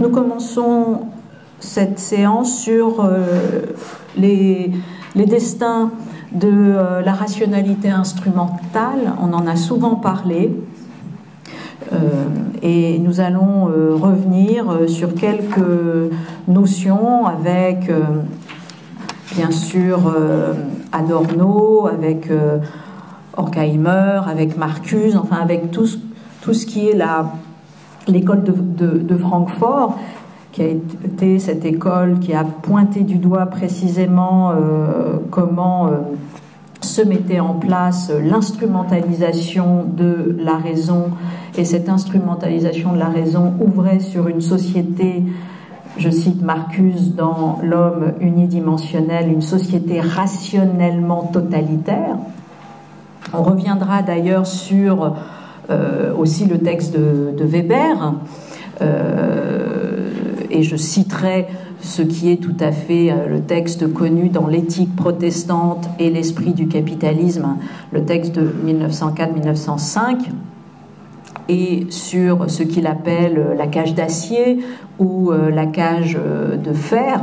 nous commençons cette séance sur les destins de la rationalité instrumentale. On en a souvent parlé. Et nous allons revenir sur quelques notions avec, bien sûr, Adorno, avec Horkheimer, avec Marcuse, enfin avec tout ce qui est l'école de Francfort, qui a été cette école qui a pointé du doigt précisément comment se mettait en place l'instrumentalisation de la raison, et cette instrumentalisation de la raison ouvrait sur une société, je cite Marcuse dans L'homme unidimensionnel, une société rationnellement totalitaire. On reviendra d'ailleurs sur aussi le texte de Weber, et je citerai ce qui est tout à fait le texte connu dans l'éthique protestante et l'esprit du capitalisme, le texte de 1904-1905, et sur ce qu'il appelle la cage d'acier ou la cage de fer,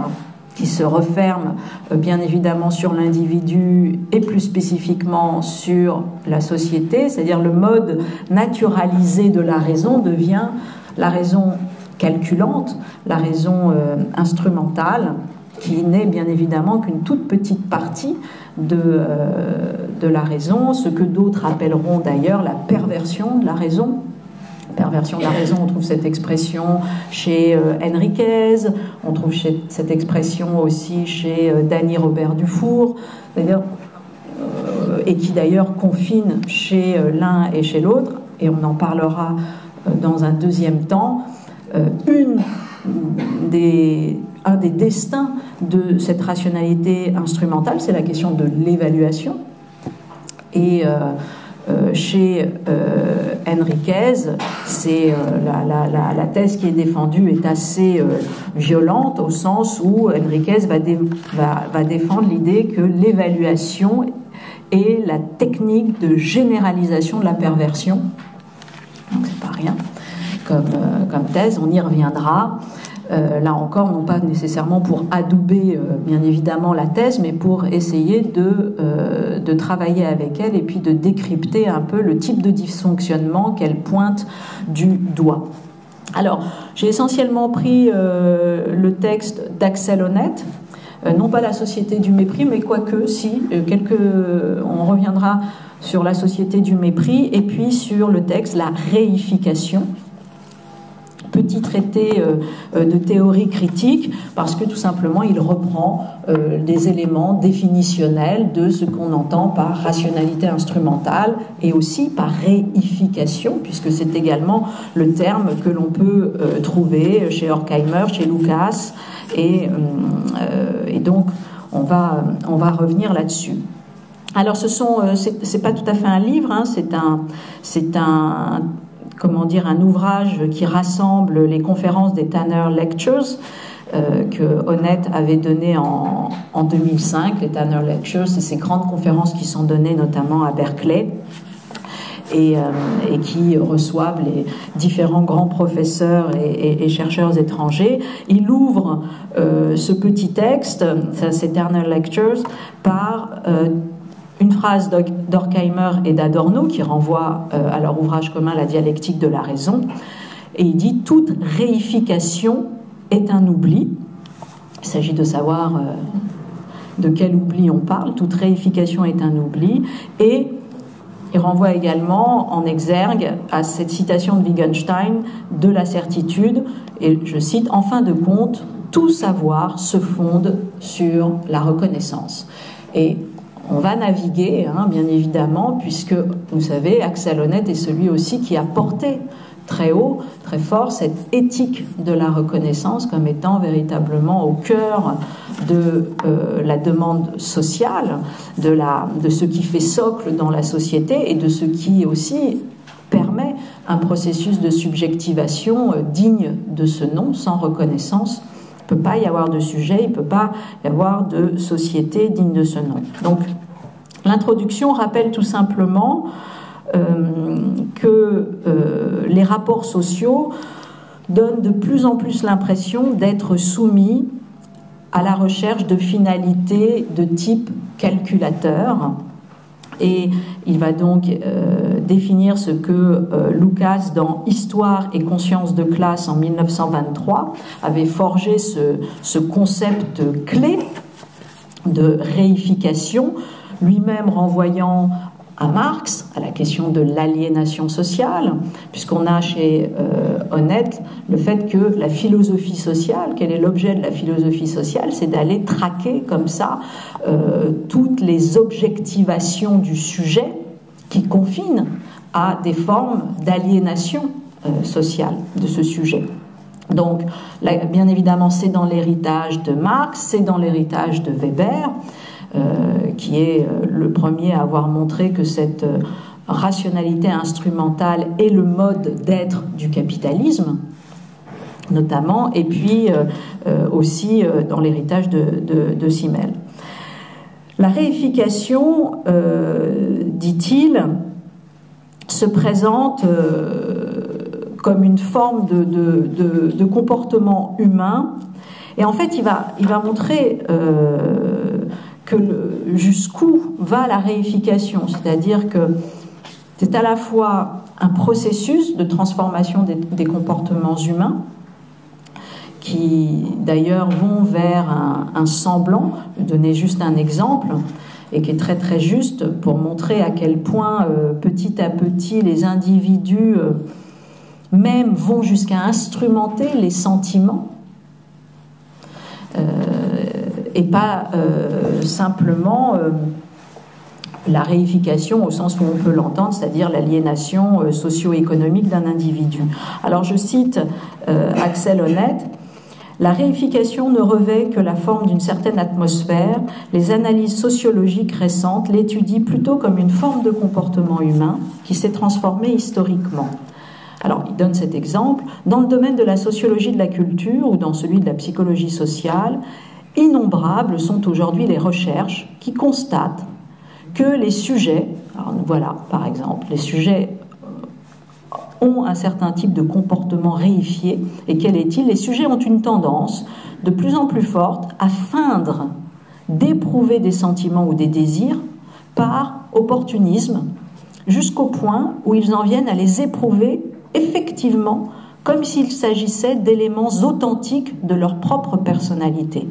qui se referme bien évidemment sur l'individu et plus spécifiquement sur la société, c'est-à-dire le mode naturalisé de la raison devient la raison calculante, la raison instrumentale, qui n'est bien évidemment qu'une toute petite partie de la raison, ce que d'autres appelleront d'ailleurs la perversion de la raison. Perversion de la raison, on trouve cette expression chez Henriquez, on trouve cette expression aussi chez Danny Robert Dufour, et qui d'ailleurs confine chez l'un et chez l'autre, et on en parlera dans un deuxième temps. Un des destins de cette rationalité instrumentale, c'est la question de l'évaluation. Et chez Henriquez, c'est la thèse qui est défendue est assez violente, au sens où Henriquez va défendre l'idée que l'évaluation est la technique de généralisation de la perversion. Donc c'est pas rien comme thèse, on y reviendra. Là encore, non pas nécessairement pour adouber bien évidemment la thèse, mais pour essayer de travailler avec elle et puis de décrypter un peu le type de dysfonctionnement qu'elle pointe du doigt. Alors, j'ai essentiellement pris le texte d'Axel Honneth, non pas la société du mépris, mais quoique, si, on reviendra sur la société du mépris, et puis sur le texte La réification, petit traité de théorie critique, parce que tout simplement il reprend des éléments définitionnels de ce qu'on entend par rationalité instrumentale et aussi par réification, puisque c'est également le terme que l'on peut trouver chez Horkheimer, chez Lucas, et donc on va revenir là-dessus. Alors c'est pas tout à fait un livre, hein, c'est un ouvrage qui rassemble les conférences des Tanner Lectures que Honneth avait données en 2005. Les Tanner Lectures, c'est ces grandes conférences qui sont données notamment à Berkeley et qui reçoivent les différents grands professeurs et chercheurs étrangers. Il ouvre ce petit texte, ces Tanner Lectures, par une phrase d'Horkheimer et d'Adorno qui renvoie à leur ouvrage commun La dialectique de la raison, et il dit « Toute réification est un oubli ». Il s'agit de savoir de quel oubli on parle. Toute réification est un oubli, et il renvoie également en exergue à cette citation de Wittgenstein de la certitude, et je cite « En fin de compte, tout savoir se fonde sur la reconnaissance ». Et on va naviguer, bien évidemment, puisque, vous savez, Axel Honneth est celui aussi qui a porté très haut, très fort, cette éthique de la reconnaissance comme étant véritablement au cœur de la demande sociale, de ce qui fait socle dans la société et de ce qui aussi permet un processus de subjectivation digne de ce nom. Sans reconnaissance, il ne peut pas y avoir de sujet, il ne peut pas y avoir de société digne de ce nom. Donc, l'introduction rappelle tout simplement que les rapports sociaux donne de plus en plus l'impression d'être soumis à la recherche de finalités de type calculateur. Et il va donc définir ce que Lucas, dans Histoire et conscience de classe en 1923, avait forgé ce concept clé de réification, lui-même renvoyant à Marx, à la question de l'aliénation sociale, puisqu'on a chez Honneth le fait que la philosophie sociale, quel est l'objet de la philosophie sociale, c'est d'aller traquer comme ça toutes les objectivations du sujet qui confinent à des formes d'aliénation sociale de ce sujet. Donc, là, bien évidemment, c'est dans l'héritage de Marx, c'est dans l'héritage de Weber, qui est le premier à avoir montré que cette rationalité instrumentale est le mode d'être du capitalisme, notamment, et puis aussi dans l'héritage de Simmel. La réification, dit-il, se présente comme une forme de comportement humain, et en fait il va montrer jusqu'où va la réification, c'est-à-dire que c'est à la fois un processus de transformation des comportements humains qui d'ailleurs vont vers un semblant. Je vais donner juste un exemple et qui est très très juste pour montrer à quel point petit à petit les individus même vont jusqu'à instrumenter les sentiments et pas simplement la réification au sens où on peut l'entendre, c'est-à-dire l'aliénation socio-économique d'un individu. Alors je cite Axel Honneth: la réification ne revêt que la forme d'une certaine atmosphère. Les analyses sociologiques récentes l'étudient plutôt comme une forme de comportement humain qui s'est transformé historiquement. Alors, il donne cet exemple. Dans le domaine de la sociologie de la culture ou dans celui de la psychologie sociale, innombrables sont aujourd'hui les recherches qui constatent que les sujets, alors voilà, par exemple, les sujets ont un certain type de comportement réifié. Et quel est-il ? Les sujets ont une tendance de plus en plus forte à feindre d'éprouver des sentiments ou des désirs par opportunisme, jusqu'au point où ils en viennent à les éprouver effectivement comme s'il s'agissait d'éléments authentiques de leur propre personnalité.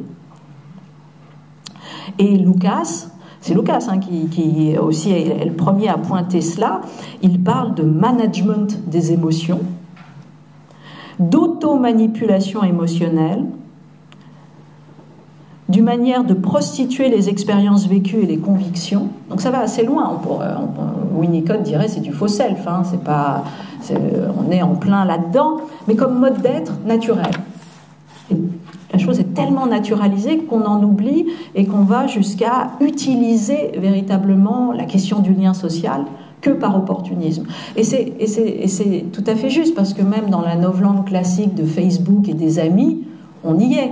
Et Lucas, c'est Lucas qui aussi est le premier à pointer cela, il parle de management des émotions, d'auto-manipulation émotionnelle, d'une manière de prostituer les expériences vécues et les convictions. Donc ça va assez loin. Winnicott dirait c'est du faux self, hein, on est en plein là-dedans, mais comme mode d'être naturel. Et la chose est tellement naturalisée qu'on en oublie et qu'on va jusqu'à utiliser véritablement la question du lien social que par opportunisme. Et c'est tout à fait juste, parce que même dans la novlangue classique de Facebook et des amis, on y est.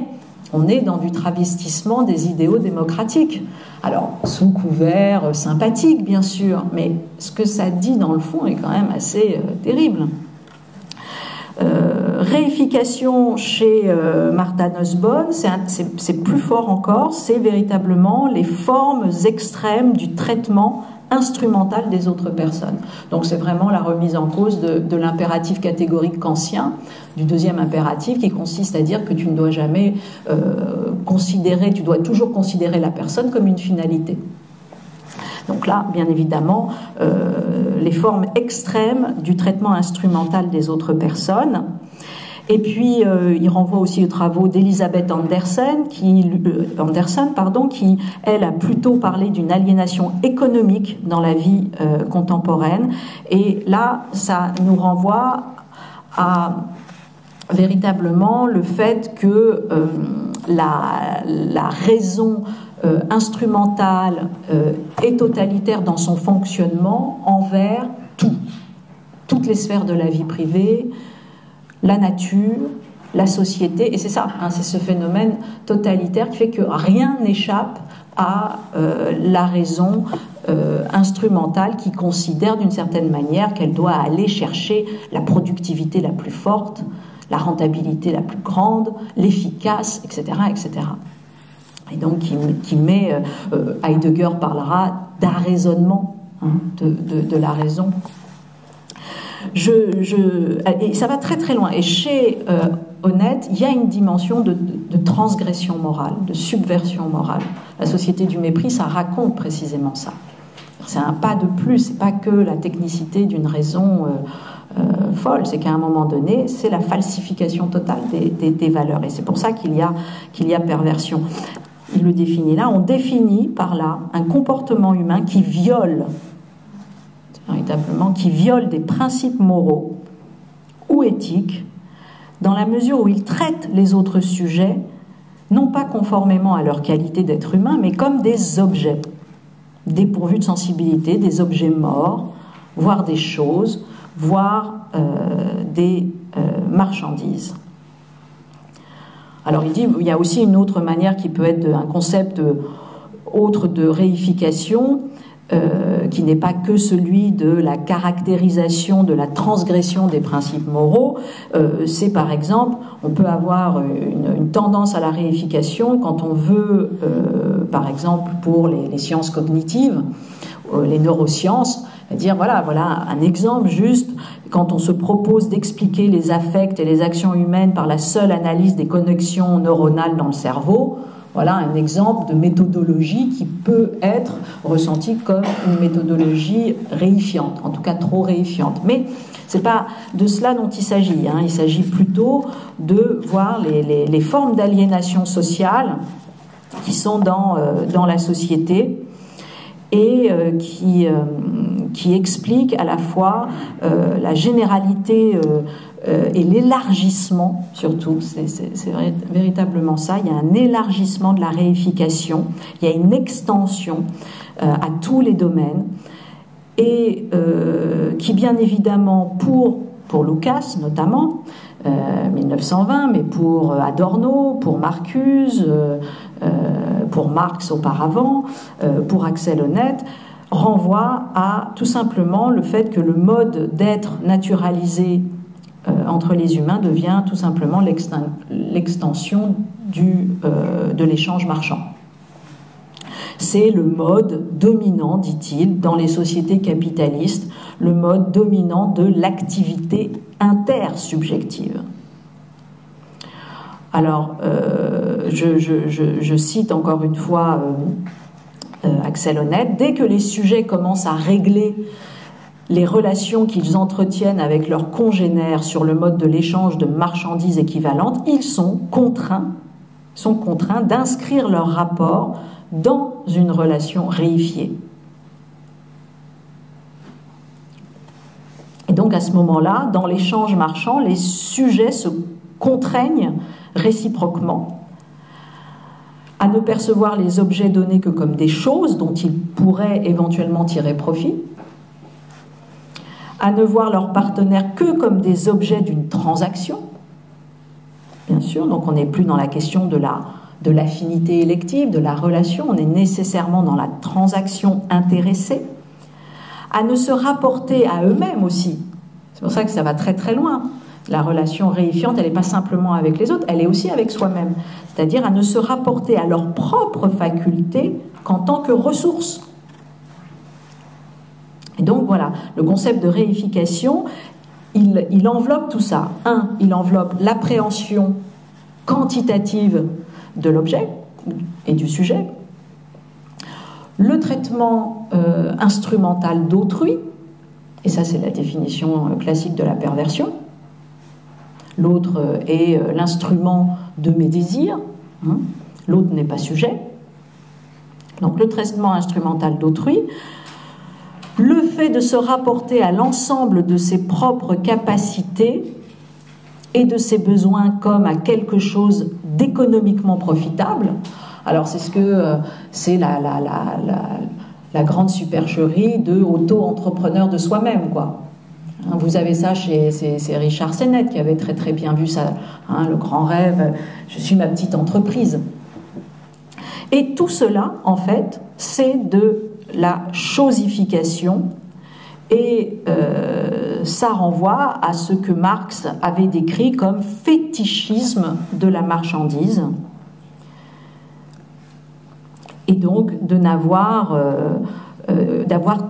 On est dans du travestissement des idéaux démocratiques. Alors, sous couvert sympathique, bien sûr, mais ce que ça dit dans le fond est quand même assez terrible. Réification chez Martha Nussbaum, c'est plus fort encore, c'est véritablement les formes extrêmes du traitement instrumental des autres personnes. Donc c'est vraiment la remise en cause de l'impératif catégorique kantien, du deuxième impératif, qui consiste à dire que tu ne dois jamais tu dois toujours considérer la personne comme une finalité. Donc là, bien évidemment, les formes extrêmes du traitement instrumental des autres personnes. Et puis, il renvoie aussi aux travaux d'Elisabeth Anderson, qui, elle, a plutôt parlé d'une aliénation économique dans la vie contemporaine. Et là, ça nous renvoie à véritablement le fait que la raison instrumentale est totalitaire dans son fonctionnement envers toutes les sphères de la vie privée, la nature, la société, et c'est ça, c'est ce phénomène totalitaire qui fait que rien n'échappe à la raison instrumentale qui considère d'une certaine manière qu'elle doit aller chercher la productivité la plus forte, la rentabilité la plus grande, l'efficace, etc., etc. Et donc qui met, Heidegger parlera d'arraisonnement, hein, de la raison. Et ça va très très loin. Et chez Honneth, il y a une dimension de transgression morale, de subversion morale. La société du mépris, ça raconte précisément ça. C'est un pas de plus, c'est pas que la technicité d'une raison folle, c'est qu'à un moment donné, c'est la falsification totale des valeurs. Et c'est pour ça qu'il y a perversion. Il le définit là. On définit par là un comportement humain qui viole, véritablement, qui viole des principes moraux ou éthiques, dans la mesure où il traite les autres sujets, non pas conformément à leur qualité d'être humain, mais comme des objets, dépourvus de sensibilité, des objets morts, voire des choses, voire des marchandises. Alors il dit, il y a aussi une autre manière qui peut être un concept autre de réification, qui n'est pas que celui de la caractérisation de la transgression des principes moraux. C'est par exemple, on peut avoir une tendance à la réification quand on veut, par exemple pour les sciences cognitives, les neurosciences, dire voilà un exemple juste, quand on se propose d'expliquer les affects et les actions humaines par la seule analyse des connexions neuronales dans le cerveau. Voilà un exemple de méthodologie qui peut être ressentie comme une méthodologie réifiante, en tout cas trop réifiante. Mais ce n'est pas de cela dont il s'agit. Hein. Il s'agit plutôt de voir les formes d'aliénation sociale qui sont dans la société et qui expliquent à la fois la généralité et l'élargissement, surtout, c'est véritablement ça, il y a un élargissement de la réification, il y a une extension à tous les domaines, et qui bien évidemment pour Lucas notamment, 1920, mais pour Adorno, pour Marcuse, pour Marx auparavant, pour Axel Honneth, renvoie à tout simplement le fait que le mode d'être naturalisé entre les humains devient tout simplement l'extension de l'échange marchand. C'est le mode dominant, dit-il, dans les sociétés capitalistes, le mode dominant de l'activité intersubjective. Alors, je cite encore une fois Axel Honneth, dès que les sujets commencent à régler les relations qu'ils entretiennent avec leurs congénères sur le mode de l'échange de marchandises équivalentes, ils sont contraints d'inscrire leur rapport dans une relation réifiée. Et donc à ce moment-là, dans l'échange marchand, les sujets se contraignent réciproquement à ne percevoir les objets donnés que comme des choses dont ils pourraient éventuellement tirer profit, à ne voir leurs partenaires que comme des objets d'une transaction, bien sûr, donc on n'est plus dans la question de l'affinité élective, de la relation, on est nécessairement dans la transaction intéressée, à ne se rapporter à eux-mêmes aussi. C'est pour ça que ça va très très loin. La relation réifiante, elle n'est pas simplement avec les autres, elle est aussi avec soi-même. C'est-à-dire à ne se rapporter à leurs propres facultés qu'en tant que ressources. Et donc voilà, le concept de réification, il enveloppe tout ça. Il enveloppe l'appréhension quantitative de l'objet et du sujet, le traitement instrumental d'autrui, et ça c'est la définition classique de la perversion. L'autre est l'instrument de mes désirs, l'autre n'est pas sujet. Donc le traitement instrumental d'autrui, le fait de se rapporter à l'ensemble de ses propres capacités et de ses besoins comme à quelque chose d'économiquement profitable. Alors c'est ce que c'est la grande supercherie de auto-entrepreneur de soi-même, quoi. Vous avez ça c'est Richard Sennett qui avait très très bien vu ça, le grand rêve, je suis ma petite entreprise. Et tout cela, en fait, c'est de la chosification Et ça renvoie à ce que Marx avait décrit comme fétichisme de la marchandise, et donc d'avoir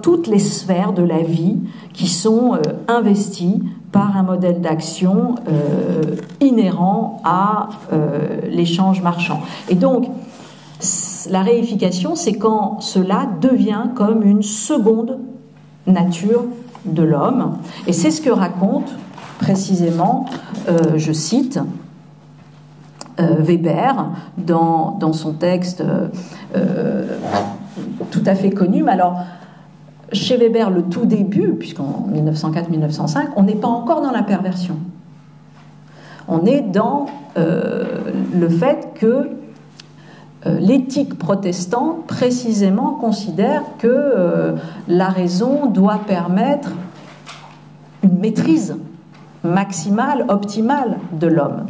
toutes les sphères de la vie qui sont investies par un modèle d'action inhérent à l'échange marchand. Et donc, la réification, c'est quand cela devient comme une seconde nature de l'homme. Et c'est ce que raconte précisément, je cite, Weber dans son texte tout à fait connu. Mais alors, chez Weber, le tout début, puisqu'en 1904-1905, on n'est pas encore dans la perversion. On est dans le fait que l'éthique protestante, précisément, considère que la raison doit permettre une maîtrise maximale, optimale de l'homme.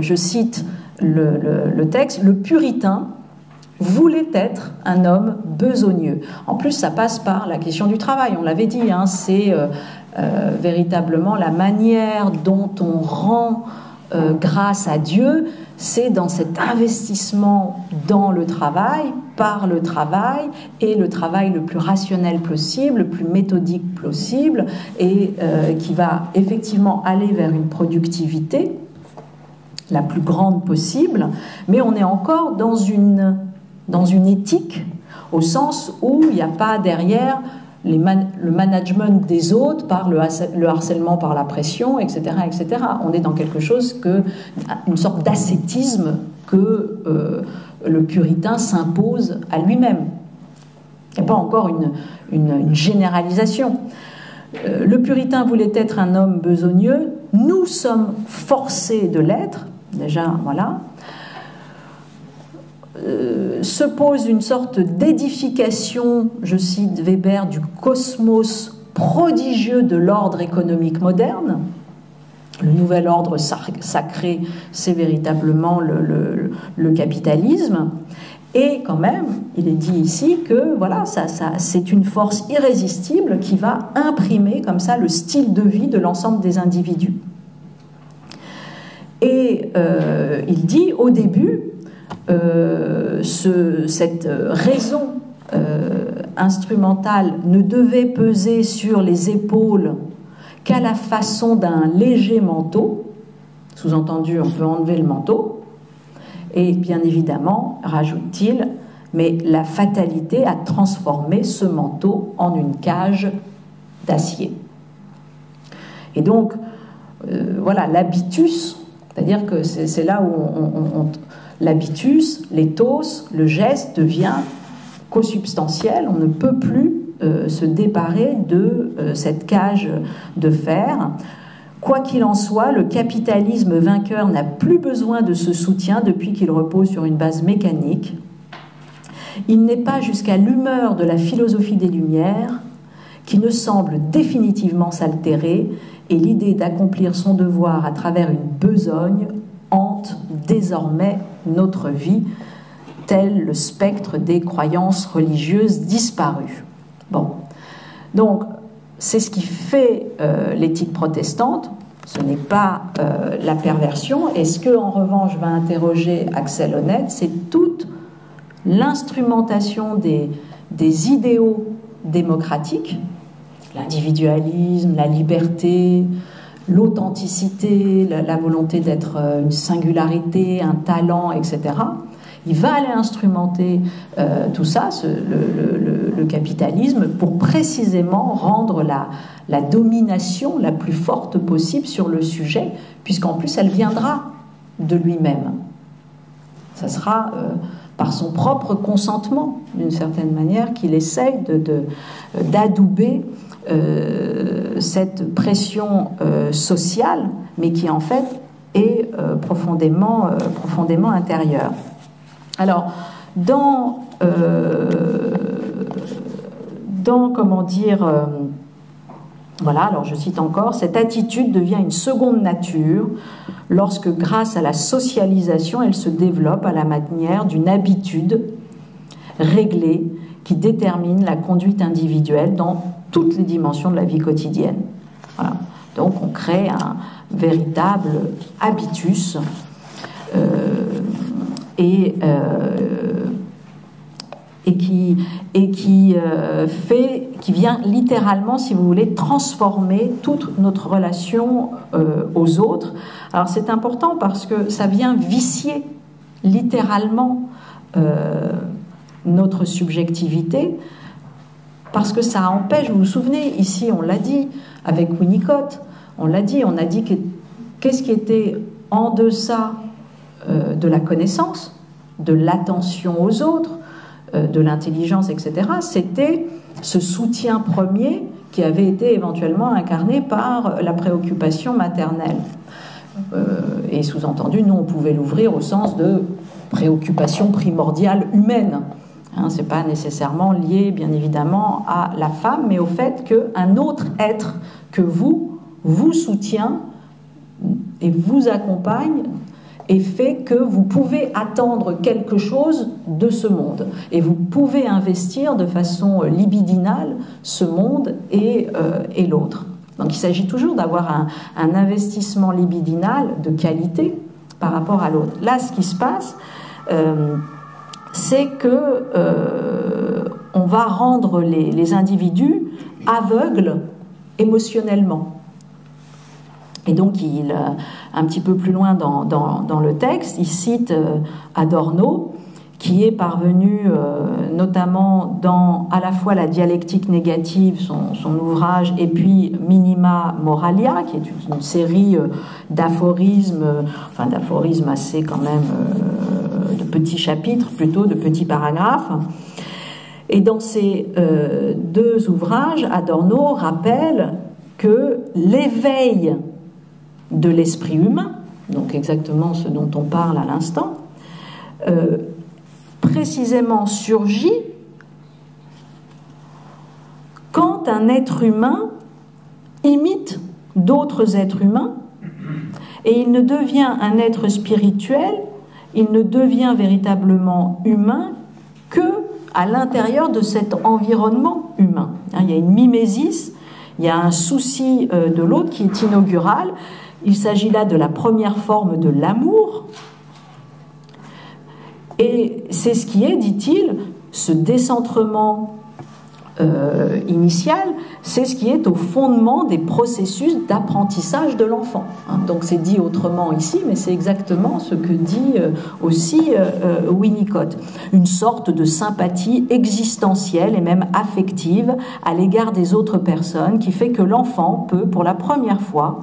Je cite le texte, « Le puritain voulait être un homme besogneux ». En plus, ça passe par la question du travail, on l'avait dit, hein, c'est véritablement la manière dont on rend grâce à Dieu, c'est dans cet investissement dans le travail, par le travail, et le travail le plus rationnel possible, le plus méthodique possible, et qui va effectivement aller vers une productivité la plus grande possible, mais on est encore dans une éthique, au sens où il n'y a pas derrière le management des autres par le harcèlement par la pression, etc., etc. On est dans quelque chose une sorte d'ascétisme que le puritain s'impose à lui-même. Il n'y a pas encore une généralisation. Le puritain voulait être un homme besogneux, nous sommes forcés de l'être, déjà, voilà. Se pose une sorte d'édification, je cite Weber, du cosmos prodigieux de l'ordre économique moderne. Le nouvel ordre sacré, c'est véritablement le capitalisme. Et quand même, il est dit ici que voilà, c'est une force irrésistible qui va imprimer comme ça le style de vie de l'ensemble des individus. Et il dit au début, cette raison instrumentale ne devait peser sur les épaules qu'à la façon d'un léger manteau, sous-entendu on peut enlever le manteau, et bien évidemment, rajoute-t-il, mais la fatalité a transformé ce manteau en une cage d'acier. Et donc, voilà, l'habitus, c'est-à-dire que c'est là où l'habitus, l'éthos, le geste devient consubstantiel, on ne peut plus se déparer de cette cage de fer. Quoi qu'il en soit, le capitalisme vainqueur n'a plus besoin de ce soutien depuis qu'il repose sur une base mécanique. Il n'est pas jusqu'à l'humeur de la philosophie des Lumières qui ne semble définitivement s'altérer, et l'idée d'accomplir son devoir à travers une besogne hante désormais notre vie, tel le spectre des croyances religieuses disparues. Bon, donc c'est ce qui fait l'éthique protestante, ce n'est pas la perversion, et ce que en revanche va interroger Axel Honneth, c'est toute l'instrumentation des idéaux démocratiques, l'individualisme, la liberté, l'authenticité, la volonté d'être une singularité, un talent, etc. Il va aller instrumenter tout ça, le capitalisme, pour précisément rendre la domination la plus forte possible sur le sujet, puisqu'en plus elle viendra de lui-même. Ça sera par son propre consentement, d'une certaine manière, qu'il essaye d'adouber cette pression sociale, mais qui en fait est profondément intérieure. Alors, voilà, alors je cite encore, cette attitude devient une seconde nature lorsque, grâce à la socialisation, elle se développe à la manière d'une habitude réglée qui détermine la conduite individuelle dans toutes les dimensions de la vie quotidienne. Voilà. Donc on crée un véritable habitus qui vient littéralement, si vous voulez, transformer toute notre relation aux autres. Alors c'est important parce que ça vient vicier littéralement notre subjectivité, parce que ça empêche, vous vous souvenez, ici on l'a dit avec Winnicott, on a dit qu'est-ce qui était en deçà de la connaissance, de l'attention aux autres, de l'intelligence, etc. C'était ce soutien premier qui avait été éventuellement incarné par la préoccupation maternelle. Et sous-entendu, nous on pouvait l'ouvrir au sens de préoccupation primordiale humaine. Hein, c'est pas nécessairement lié, bien évidemment, à la femme, mais au fait qu'un autre être que vous soutient et vous accompagne et fait que vous pouvez attendre quelque chose de ce monde. Et vous pouvez investir de façon libidinale ce monde et l'autre. Donc il s'agit toujours d'avoir un investissement libidinal de qualité par rapport à l'autre. Là, ce qui se passe, c'est que on va rendre les individus aveugles émotionnellement. Et donc, un petit peu plus loin dans le texte, il cite Adorno, qui est parvenu notamment dans à la fois la dialectique négative, son ouvrage, et puis Minima Moralia, qui est une série d'aphorismes, enfin d'aphorismes assez quand même de petits chapitres, plutôt de petits paragraphes. Et dans ces deux ouvrages, Adorno rappelle que l'éveil de l'esprit humain, donc exactement ce dont on parle à l'instant, précisément surgit quand un être humain imite d'autres êtres humains, et il ne devient un être spirituel, il ne devient véritablement humain que à l'intérieur de cet environnement humain. Il y a une mimésis, il y a un souci de l'autre qui est inaugural. Il s'agit là de la première forme de l'amour. Et c'est ce qui est, dit-il, ce décentrement initial, c'est ce qui est au fondement des processus d'apprentissage de l'enfant. Donc c'est dit autrement ici, mais c'est exactement ce que dit aussi Winnicott. Une sorte de sympathie existentielle et même affective à l'égard des autres personnes qui fait que l'enfant peut, pour la première fois,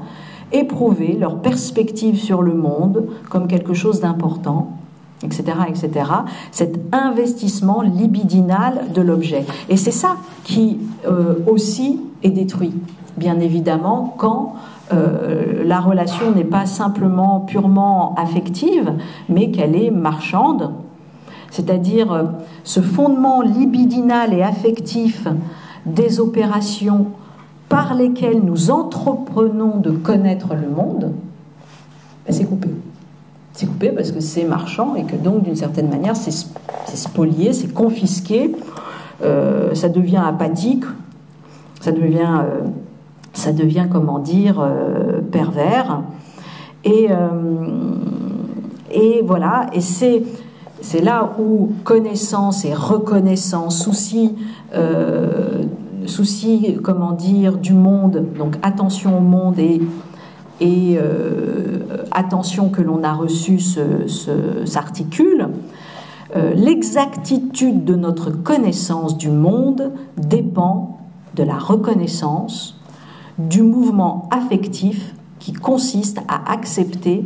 éprouver leur perspective sur le monde comme quelque chose d'important, etc., etc. Cet investissement libidinal de l'objet. Et c'est ça qui aussi est détruit, bien évidemment, quand la relation n'est pas simplement purement affective, mais qu'elle est marchande. C'est-à-dire ce fondement libidinal et affectif des opérations par lesquelles nous entreprenons de connaître le monde, ben c'est coupé. C'est coupé parce que c'est marchand et que donc d'une certaine manière c'est spolié, c'est confisqué, ça devient apathique, ça devient comment dire, pervers. Et voilà, et c'est là où connaissance et reconnaissance, souci, comment dire, du monde, donc attention au monde et attention que l'on a reçu s'articule. L'exactitude de notre connaissance du monde dépend de la reconnaissance du mouvement affectif qui consiste à accepter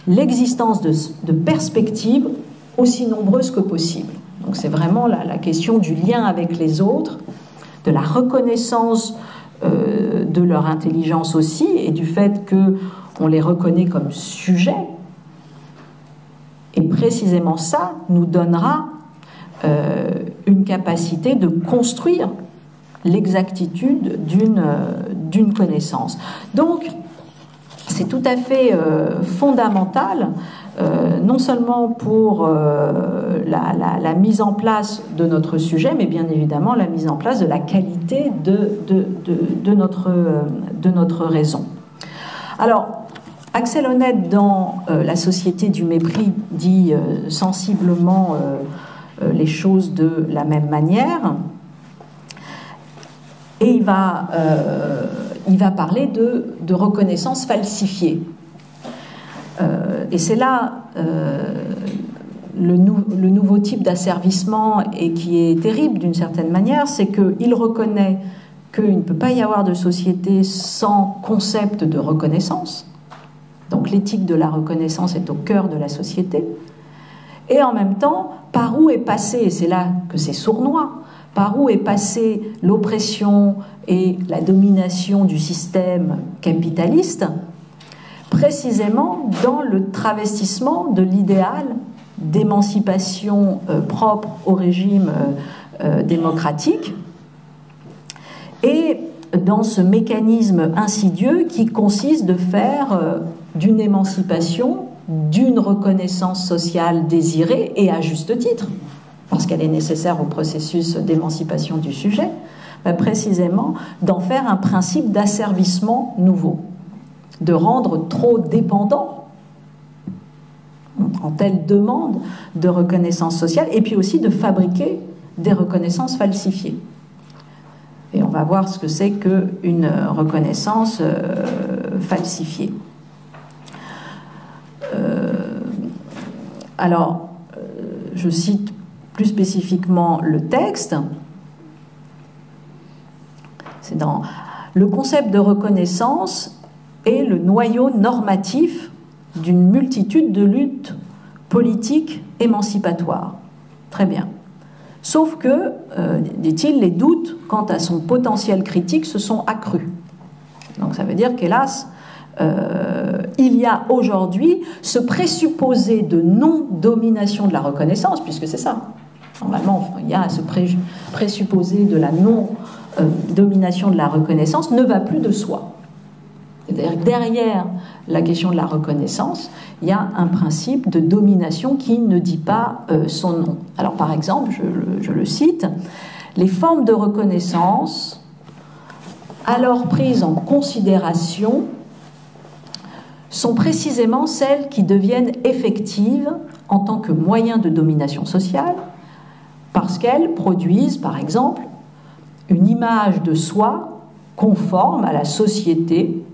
l'existence de perspectives aussi nombreuses que possible. Donc c'est vraiment la question du lien avec les autres, de la reconnaissance de leur intelligence aussi, et du fait qu'on les reconnaît comme sujets. Et précisément ça nous donnera une capacité de construire l'exactitude d'une connaissance. Donc, c'est tout à fait fondamental, non seulement pour la mise en place de notre sujet, mais bien évidemment la mise en place de la qualité de notre raison. Alors, Axel Honneth, dans La société du mépris, dit sensiblement les choses de la même manière, et il va parler de reconnaissance falsifiée. Et c'est là le nouveau type d'asservissement, et qui est terrible d'une certaine manière, c'est qu'il reconnaît qu'il ne peut pas y avoir de société sans concept de reconnaissance. Donc l'éthique de la reconnaissance est au cœur de la société. Et en même temps, par où est passé, et c'est là que c'est sournois, par où est passée l'oppression et la domination du système capitaliste, précisément dans le travestissement de l'idéal d'émancipation propre au régime démocratique, et dans ce mécanisme insidieux qui consiste de faire d'une émancipation, d'une reconnaissance sociale désirée, et à juste titre, parce qu'elle est nécessaire au processus d'émancipation du sujet, précisément d'en faire un principe d'asservissement nouveau, de rendre trop dépendant en telle demande de reconnaissance sociale, et puis aussi de fabriquer des reconnaissances falsifiées. Et on va voir ce que c'est qu'une reconnaissance falsifiée. Alors, je cite plus spécifiquement le texte. C'est dans le concept de reconnaissance est le noyau normatif d'une multitude de luttes politiques émancipatoires. Très bien. Sauf que, dit-il, les doutes quant à son potentiel critique se sont accrus. Donc ça veut dire qu'hélas, il y a aujourd'hui ce présupposé de non-domination de la reconnaissance, puisque c'est ça. Normalement, il y a ce présupposé de la non-domination de la reconnaissance ne va plus de soi. C'est-à-dire que derrière la question de la reconnaissance, il y a un principe de domination qui ne dit pas son nom. Alors par exemple, je le cite, les formes de reconnaissance, alors prises en considération, sont précisément celles qui deviennent effectives en tant que moyen de domination sociale, parce qu'elles produisent, par exemple, une image de soi conforme à la société,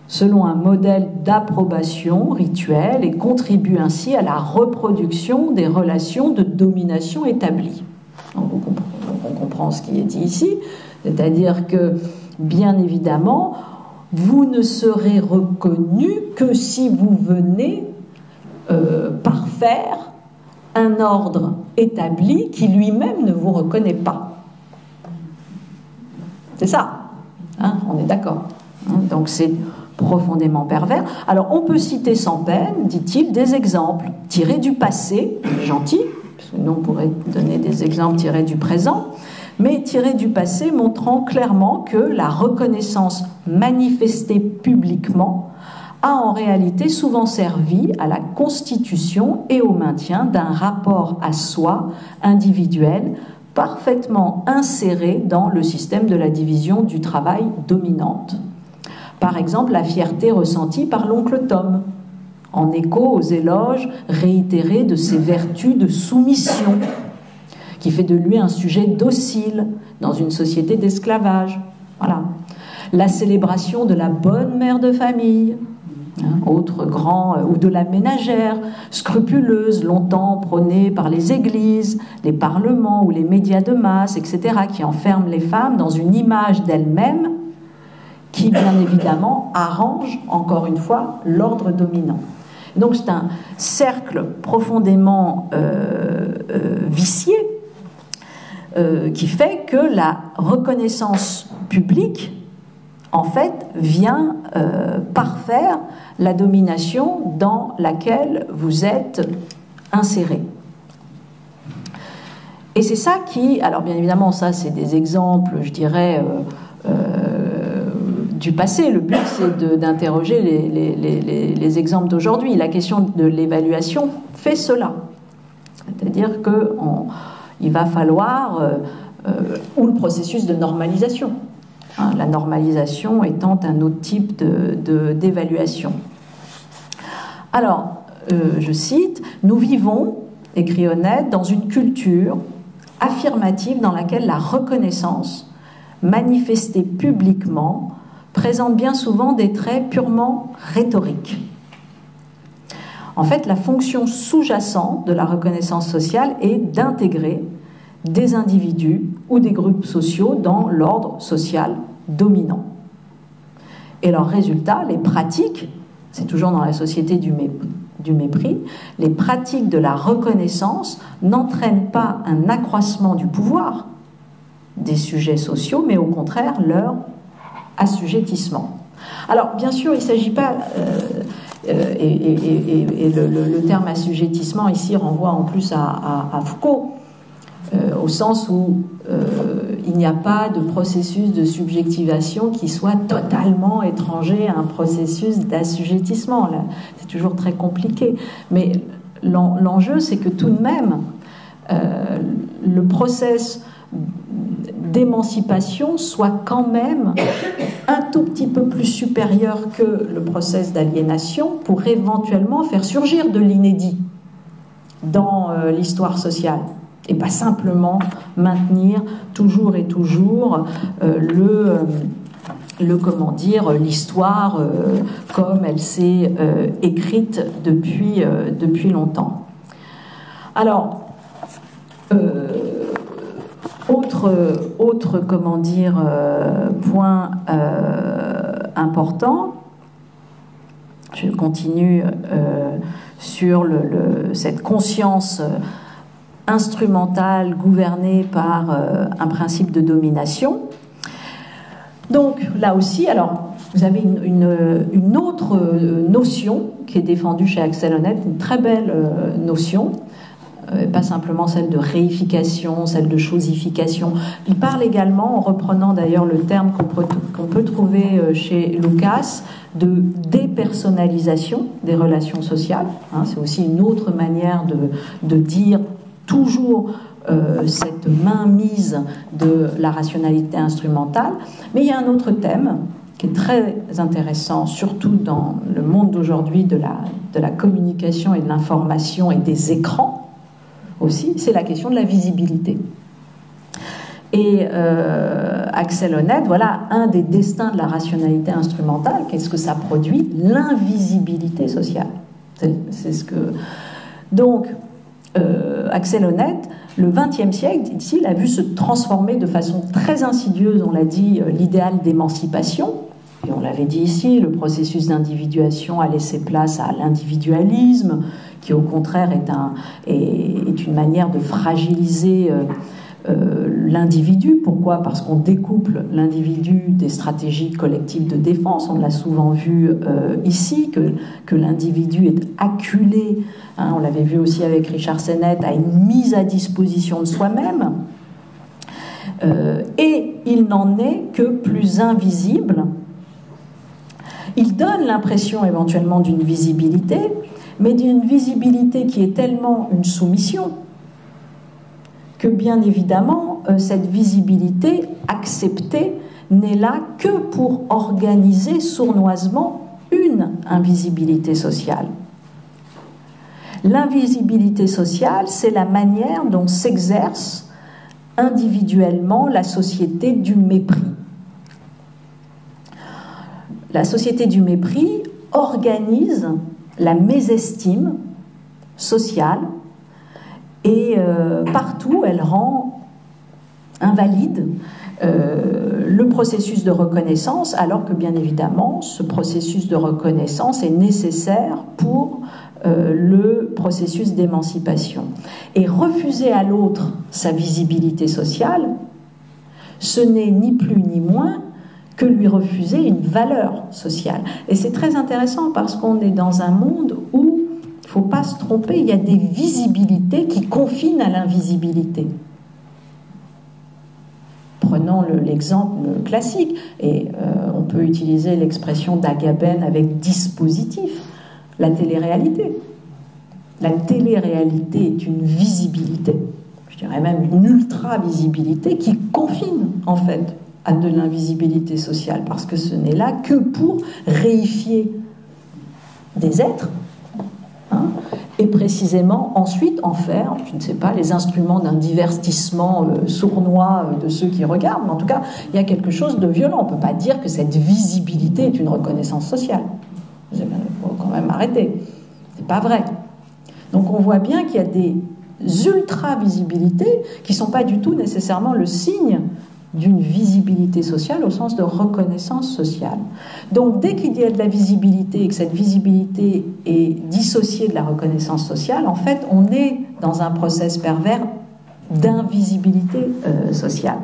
selon un modèle d'approbation rituelle, et contribuent ainsi à la reproduction des relations de domination établies. Donc, on comprend ce qui est dit ici, c'est-à-dire que, bien évidemment, vous ne serez reconnu que si vous venez parfaire un ordre établi qui lui-même ne vous reconnaît pas. C'est ça, hein, on est d'accord. Donc c'est profondément pervers. Alors on peut citer sans peine, dit-il, des exemples tirés du passé, gentil, parce que nous on pourrait donner des exemples tirés du présent, mais tirés du passé montrant clairement que la reconnaissance manifestée publiquement a en réalité souvent servi à la constitution et au maintien d'un rapport à soi individuel parfaitement inséré dans le système de la division du travail dominante. Par exemple, la fierté ressentie par l'oncle Tom, en écho aux éloges réitérés de ses vertus de soumission, qui fait de lui un sujet docile dans une société d'esclavage. Voilà. La célébration de la bonne mère de famille, autre grand, ou de la ménagère, scrupuleuse, longtemps prônée par les églises, les parlements ou les médias de masse, etc., qui enferment les femmes dans une image d'elles-mêmes qui, bien évidemment, arrange, encore une fois, l'ordre dominant. Donc c'est un cercle profondément vicié qui fait que la reconnaissance publique, en fait, vient parfaire la domination dans laquelle vous êtes inséré. Et c'est ça qui... Alors bien évidemment, ça c'est des exemples, je dirais, du passé. Le but, c'est d'interroger les exemples d'aujourd'hui. La question de l'évaluation fait cela. C'est-à-dire qu'il va falloir... ou le processus de normalisation. Hein, la normalisation étant un autre type d'évaluation. Alors, je cite, « Nous vivons, écrit Honneth, dans une culture affirmative dans laquelle la reconnaissance, manifestée publiquement, présente bien souvent des traits purement rhétoriques. En fait, la fonction sous-jacente de la reconnaissance sociale est d'intégrer des individus ou des groupes sociaux dans l'ordre social dominant. Et leur résultat, les pratiques, c'est toujours dans la société du mépris, les pratiques de la reconnaissance n'entraînent pas un accroissement du pouvoir des sujets sociaux, mais au contraire leur assujettissement. Alors, bien sûr, il ne s'agit pas... et le terme assujettissement ici renvoie en plus à Foucault, au sens où il n'y a pas de processus de subjectivation qui soit totalement étranger à un processus d'assujettissement. C'est toujours très compliqué. Mais l'enjeu, c'est que tout de même, le processus d'émancipation soit quand même un tout petit peu plus supérieur que le processus d'aliénation pour éventuellement faire surgir de l'inédit dans l'histoire sociale. Et pas simplement maintenir toujours et toujours l'histoire comme elle s'est écrite depuis longtemps. Alors, autre point important, je continue sur cette conscience instrumentale gouvernée par un principe de domination. Donc là aussi, alors vous avez une autre notion qui est défendue chez Axel Honneth, une très belle notion, pas simplement celle de réification, celle de chosification. Il parle également, en reprenant d'ailleurs le terme qu'on peut trouver chez Lucas, de dépersonnalisation des relations sociales. Hein, c'est aussi une autre manière de dire toujours cette mainmise de la rationalité instrumentale. Mais il y a un autre thème qui est très intéressant, surtout dans le monde d'aujourd'hui de la communication et de l'information et des écrans aussi, c'est la question de la visibilité. Et Axel Honneth, voilà un des destins de la rationalité instrumentale. Qu'est-ce que ça produit? L'invisibilité sociale. C'est ce que... Donc, Axel Honneth, le XXe siècle, dit-il, a vu se transformer de façon très insidieuse, on l'a dit, l'idéal d'émancipation. Et on l'avait dit ici, le processus d'individuation a laissé place à l'individualisme, qui au contraire est une manière de fragiliser l'individu. Pourquoi? Parce qu'on découple l'individu des stratégies collectives de défense. On l'a souvent vu ici, que l'individu est acculé, hein, on l'avait vu aussi avec Richard Sennett, à une mise à disposition de soi-même. Et il n'en est que plus invisible. Il donne l'impression éventuellement d'une visibilité, mais d'une visibilité qui est tellement une soumission que bien évidemment, cette visibilité acceptée n'est là que pour organiser sournoisement une invisibilité sociale. L'invisibilité sociale, c'est la manière dont s'exerce individuellement la société du mépris. La société du mépris organise la mésestime sociale et partout elle rend invalide le processus de reconnaissance, alors que bien évidemment ce processus de reconnaissance est nécessaire pour le processus d'émancipation. Et refuser à l'autre sa visibilité sociale, ce n'est ni plus ni moins que lui refuser une valeur sociale. Et c'est très intéressant parce qu'on est dans un monde où, il ne faut pas se tromper, il y a des visibilités qui confinent à l'invisibilité. Prenons prenons l'exemple classique, et on peut utiliser l'expression d'Agamben avec dispositif, la télé-réalité. La télé-réalité est une visibilité, je dirais même une ultra-visibilité qui confine en fait à de l'invisibilité sociale, parce que ce n'est là que pour réifier des êtres, hein, et précisément ensuite en faire, je ne sais pas, les instruments d'un divertissement sournois de ceux qui regardent, mais en tout cas, il y a quelque chose de violent. On ne peut pas dire que cette visibilité est une reconnaissance sociale. Il faut quand même arrêter. C'est pas vrai. Donc on voit bien qu'il y a des ultra-visibilités qui ne sont pas du tout nécessairement le signe d'une visibilité sociale au sens de reconnaissance sociale. Donc dès qu'il y a de la visibilité et que cette visibilité est dissociée de la reconnaissance sociale, en fait on est dans un process pervers d'invisibilité sociale.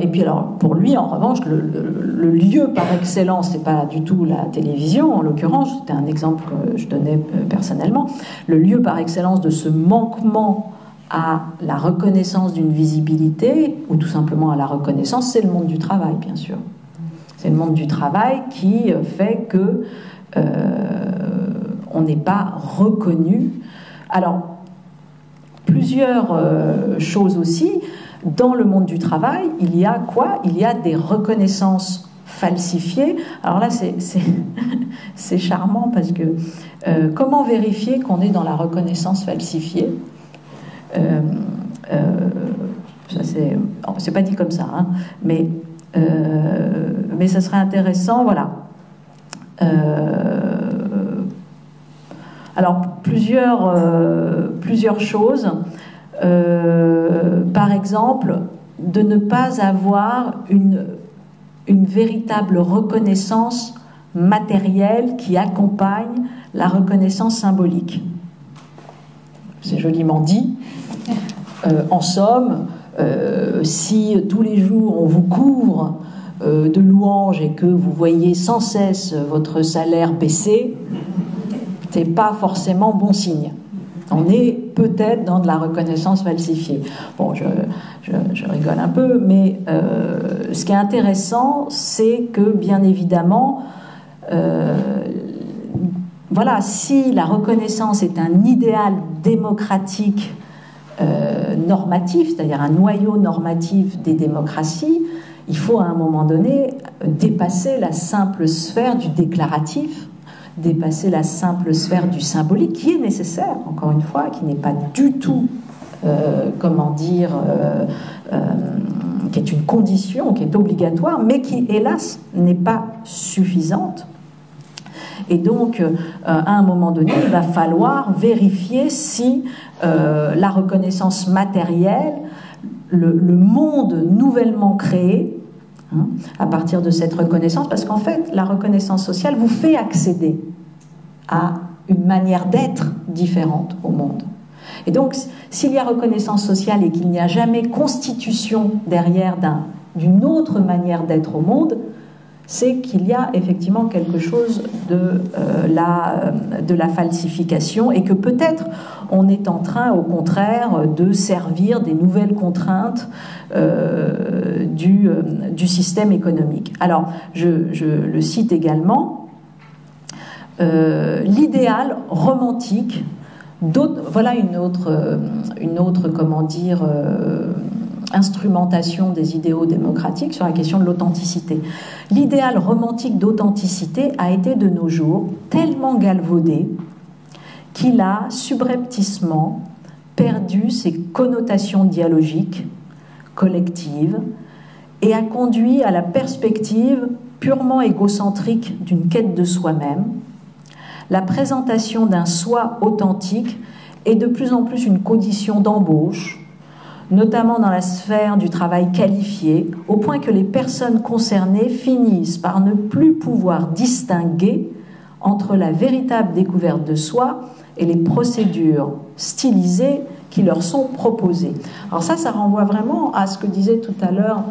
Et puis pour lui, en revanche, le lieu par excellence, c'est pas du tout la télévision, en l'occurrence, c'était un exemple que je donnais personnellement, le lieu par excellence de ce manquement à la reconnaissance d'une visibilité, ou tout simplement à la reconnaissance, c'est le monde du travail, bien sûr. C'est le monde du travail qui fait que on n'est pas reconnu. Alors, plusieurs choses aussi. Dans le monde du travail, il y a quoi? Il y a des reconnaissances falsifiées. Alors là, c'est charmant parce que comment vérifier qu'on est dans la reconnaissance falsifiée? C'est pas dit comme ça, hein, mais ça serait intéressant, voilà. Alors plusieurs choses. Par exemple, de ne pas avoir une véritable reconnaissance matérielle qui accompagne la reconnaissance symbolique. C'est joliment dit. En somme, si tous les jours on vous couvre de louanges et que vous voyez sans cesse votre salaire baisser, c'est pas forcément bon signe. On est peut-être dans de la reconnaissance falsifiée. Bon, je rigole un peu, mais ce qui est intéressant, c'est que, bien évidemment, voilà, si la reconnaissance est un idéal démocratique normatif, c'est-à-dire un noyau normatif des démocraties, il faut à un moment donné dépasser la simple sphère du déclaratif, dépasser la simple sphère du symbolique, qui est nécessaire, encore une fois, qui n'est pas du tout, qui est une condition, qui est obligatoire, mais qui, hélas, n'est pas suffisante. Et donc, à un moment donné, il va falloir vérifier si la reconnaissance matérielle, le monde nouvellement créé, à partir de cette reconnaissance, parce qu'en fait, la reconnaissance sociale vous fait accéder à une manière d'être différente au monde. Et donc, s'il y a reconnaissance sociale et qu'il n'y a jamais constitution derrière d'une autre manière d'être au monde, c'est qu'il y a effectivement quelque chose de la falsification et que peut-être on est en train, au contraire, de servir des nouvelles contraintes du système économique. Alors, je le cite également, l'idéal romantique, voilà une autre comment dire, instrumentation des idéaux démocratiques sur la question de l'authenticité. L'idéal romantique d'authenticité a été de nos jours tellement galvaudé qu'il a subrepticement perdu ses connotations dialogiques, collectives, et a conduit à la perspective purement égocentrique d'une quête de soi-même. La présentation d'un soi authentique est de plus en plus une condition d'embauche, notamment dans la sphère du travail qualifié, au point que les personnes concernées finissent par ne plus pouvoir distinguer entre la véritable découverte de soi et les procédures stylisées qui leur sont proposées. Alors ça renvoie vraiment à ce que disait tout à l'heure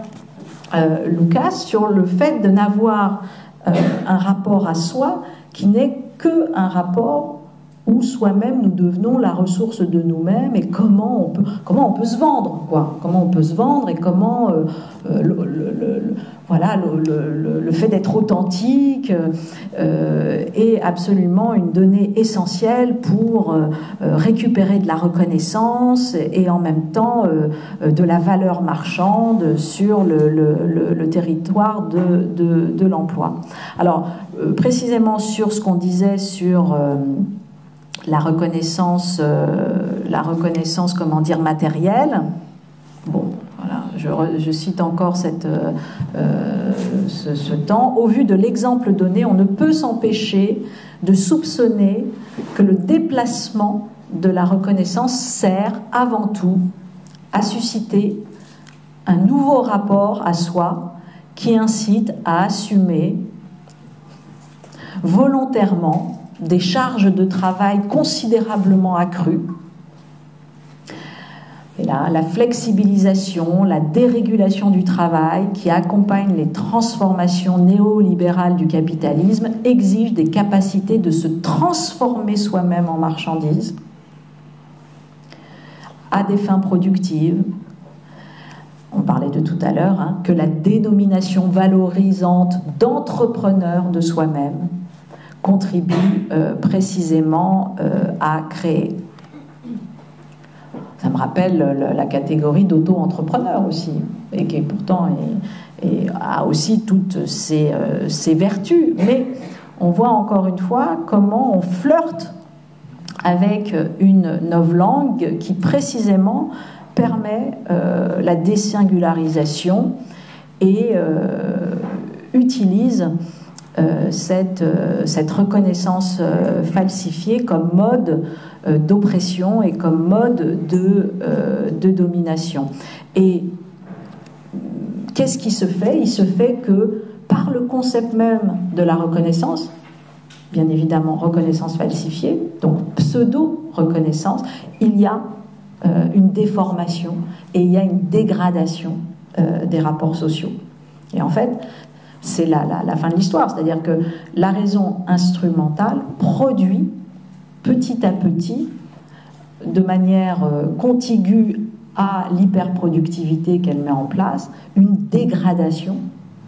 Lucas sur le fait de n'avoir un rapport à soi qui n'est qu'un rapport où soi-même nous devenons la ressource de nous-mêmes, et comment on peut se vendre, quoi. Comment on peut se vendre, et comment voilà, le fait d'être authentique est absolument une donnée essentielle pour récupérer de la reconnaissance et en même temps de la valeur marchande sur le territoire de l'emploi. Alors, précisément sur ce qu'on disait sur la reconnaissance, comment dire, matérielle. Bon, voilà, je cite encore ce temps. Au vu de l'exemple donné, on ne peut s'empêcher de soupçonner que le déplacement de la reconnaissance sert avant tout à susciter un nouveau rapport à soi qui incite à assumer volontairement des charges de travail considérablement accrues. Et là, la flexibilisation, la dérégulation du travail qui accompagne les transformations néolibérales du capitalisme exige des capacités de se transformer soi-même en marchandise à des fins productives. On parlait de tout à l'heure, hein, que la dénomination valorisante d'entrepreneur de soi-même contribue précisément à créer. Ça me rappelle la catégorie d'auto-entrepreneur aussi, et qui pourtant a aussi toutes ses vertus. Mais on voit encore une fois comment on flirte avec une novlangue qui précisément permet la désingularisation et utilise cette reconnaissance falsifiée comme mode d'oppression et comme mode de domination. Et qu'est-ce qui se fait? Il se fait que par le concept même de la reconnaissance, bien évidemment reconnaissance falsifiée, donc pseudo-reconnaissance, il y a une déformation et il y a une dégradation des rapports sociaux. Et en fait, c'est la fin de l'histoire, c'est-à-dire que la raison instrumentale produit petit à petit, de manière contiguë à l'hyperproductivité qu'elle met en place, une dégradation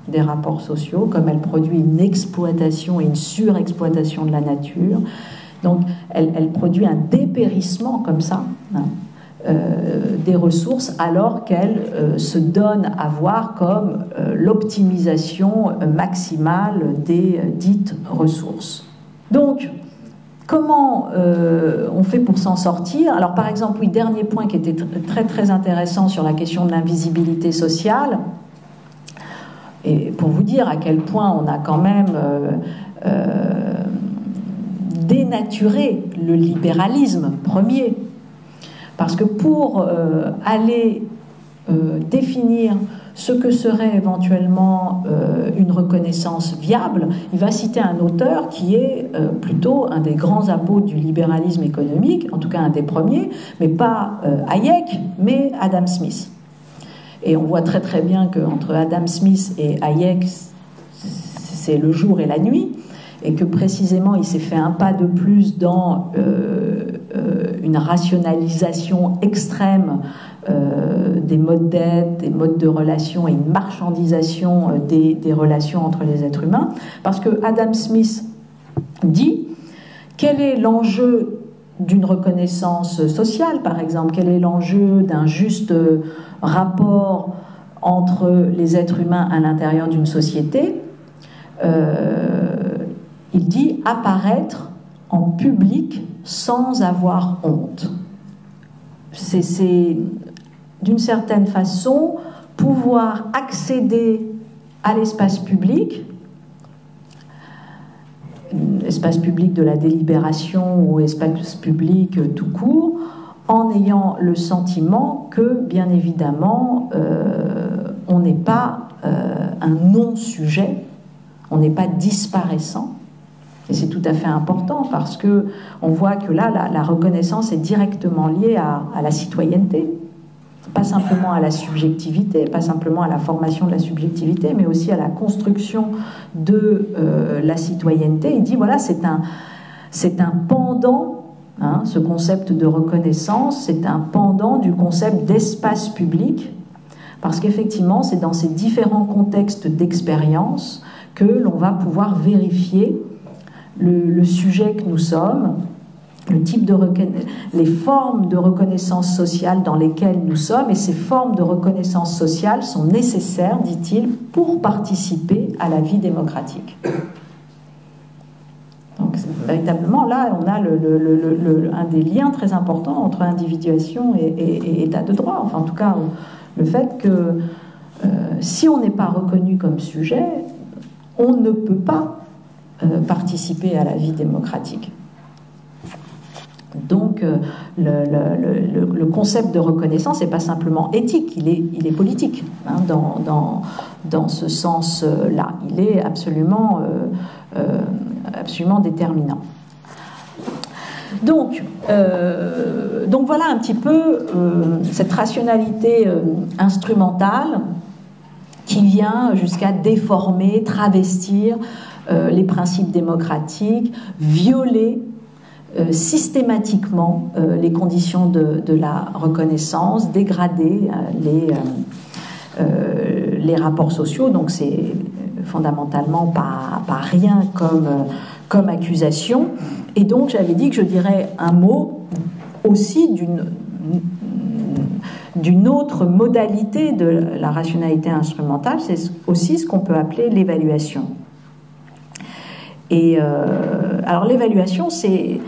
des rapports sociaux, comme elle produit une exploitation et une surexploitation de la nature. Donc elle produit un dépérissement comme ça, hein, des ressources, alors qu'elle se donne à voir comme l'optimisation maximale des dites ressources. Donc, comment on fait pour s'en sortir? Alors, par exemple, oui, dernier point qui était très très intéressant sur la question de l'invisibilité sociale, et pour vous dire à quel point on a quand même dénaturé le libéralisme premier. Parce que pour aller définir ce que serait éventuellement une reconnaissance viable, il va citer un auteur qui est plutôt un des grands apôtres du libéralisme économique, en tout cas un des premiers, mais pas Hayek, mais Adam Smith. Et on voit très très bien qu'entre Adam Smith et Hayek, c'est le jour et la nuit, et que précisément il s'est fait un pas de plus dans une rationalisation extrême des modes d'être, des modes de relation et une marchandisation des relations entre les êtres humains, parce que Adam Smith dit quel est l'enjeu d'une reconnaissance sociale, par exemple, quel est l'enjeu d'un juste rapport entre les êtres humains à l'intérieur d'une société. Il dit apparaître en public sans avoir honte. C'est d'une certaine façon pouvoir accéder à l'espace public de la délibération ou espace public tout court, en ayant le sentiment que, bien évidemment, on n'est pas un non-sujet, on n'est pas disparaissant. Et c'est tout à fait important parce que on voit que là, la reconnaissance est directement liée à la citoyenneté, pas simplement à la subjectivité, pas simplement à la formation de la subjectivité, mais aussi à la construction de la citoyenneté. Il dit voilà, c'est un pendant Hein, ce concept de reconnaissance, c'est un pendant du concept d'espace public, parce qu'effectivement, c'est dans ces différents contextes d'expérience que l'on va pouvoir vérifier le sujet que nous sommes, le type de les formes de reconnaissance sociale dans lesquelles nous sommes, et ces formes de reconnaissance sociale sont nécessaires, dit-il, pour participer à la vie démocratique. Donc véritablement, là, on a un des liens très importants entre individuation et état de droit. Enfin, en tout cas, le fait que si on n'est pas reconnu comme sujet, on ne peut pas participer à la vie démocratique. Donc, le concept de reconnaissance n'est pas simplement éthique, il est politique, hein, dans ce sens-là. Il est absolument déterminant. Donc voilà un petit peu cette rationalité instrumentale qui vient jusqu'à déformer, travestir les principes démocratiques, violer systématiquement les conditions de la reconnaissance, dégrader les rapports sociaux. Donc c'est fondamentalement pas rien comme accusation. Et donc j'avais dit que je dirais un mot aussi d'une autre modalité de la rationalité instrumentale, c'est aussi ce qu'on peut appeler l'évaluation. Et alors l'évaluation, c'est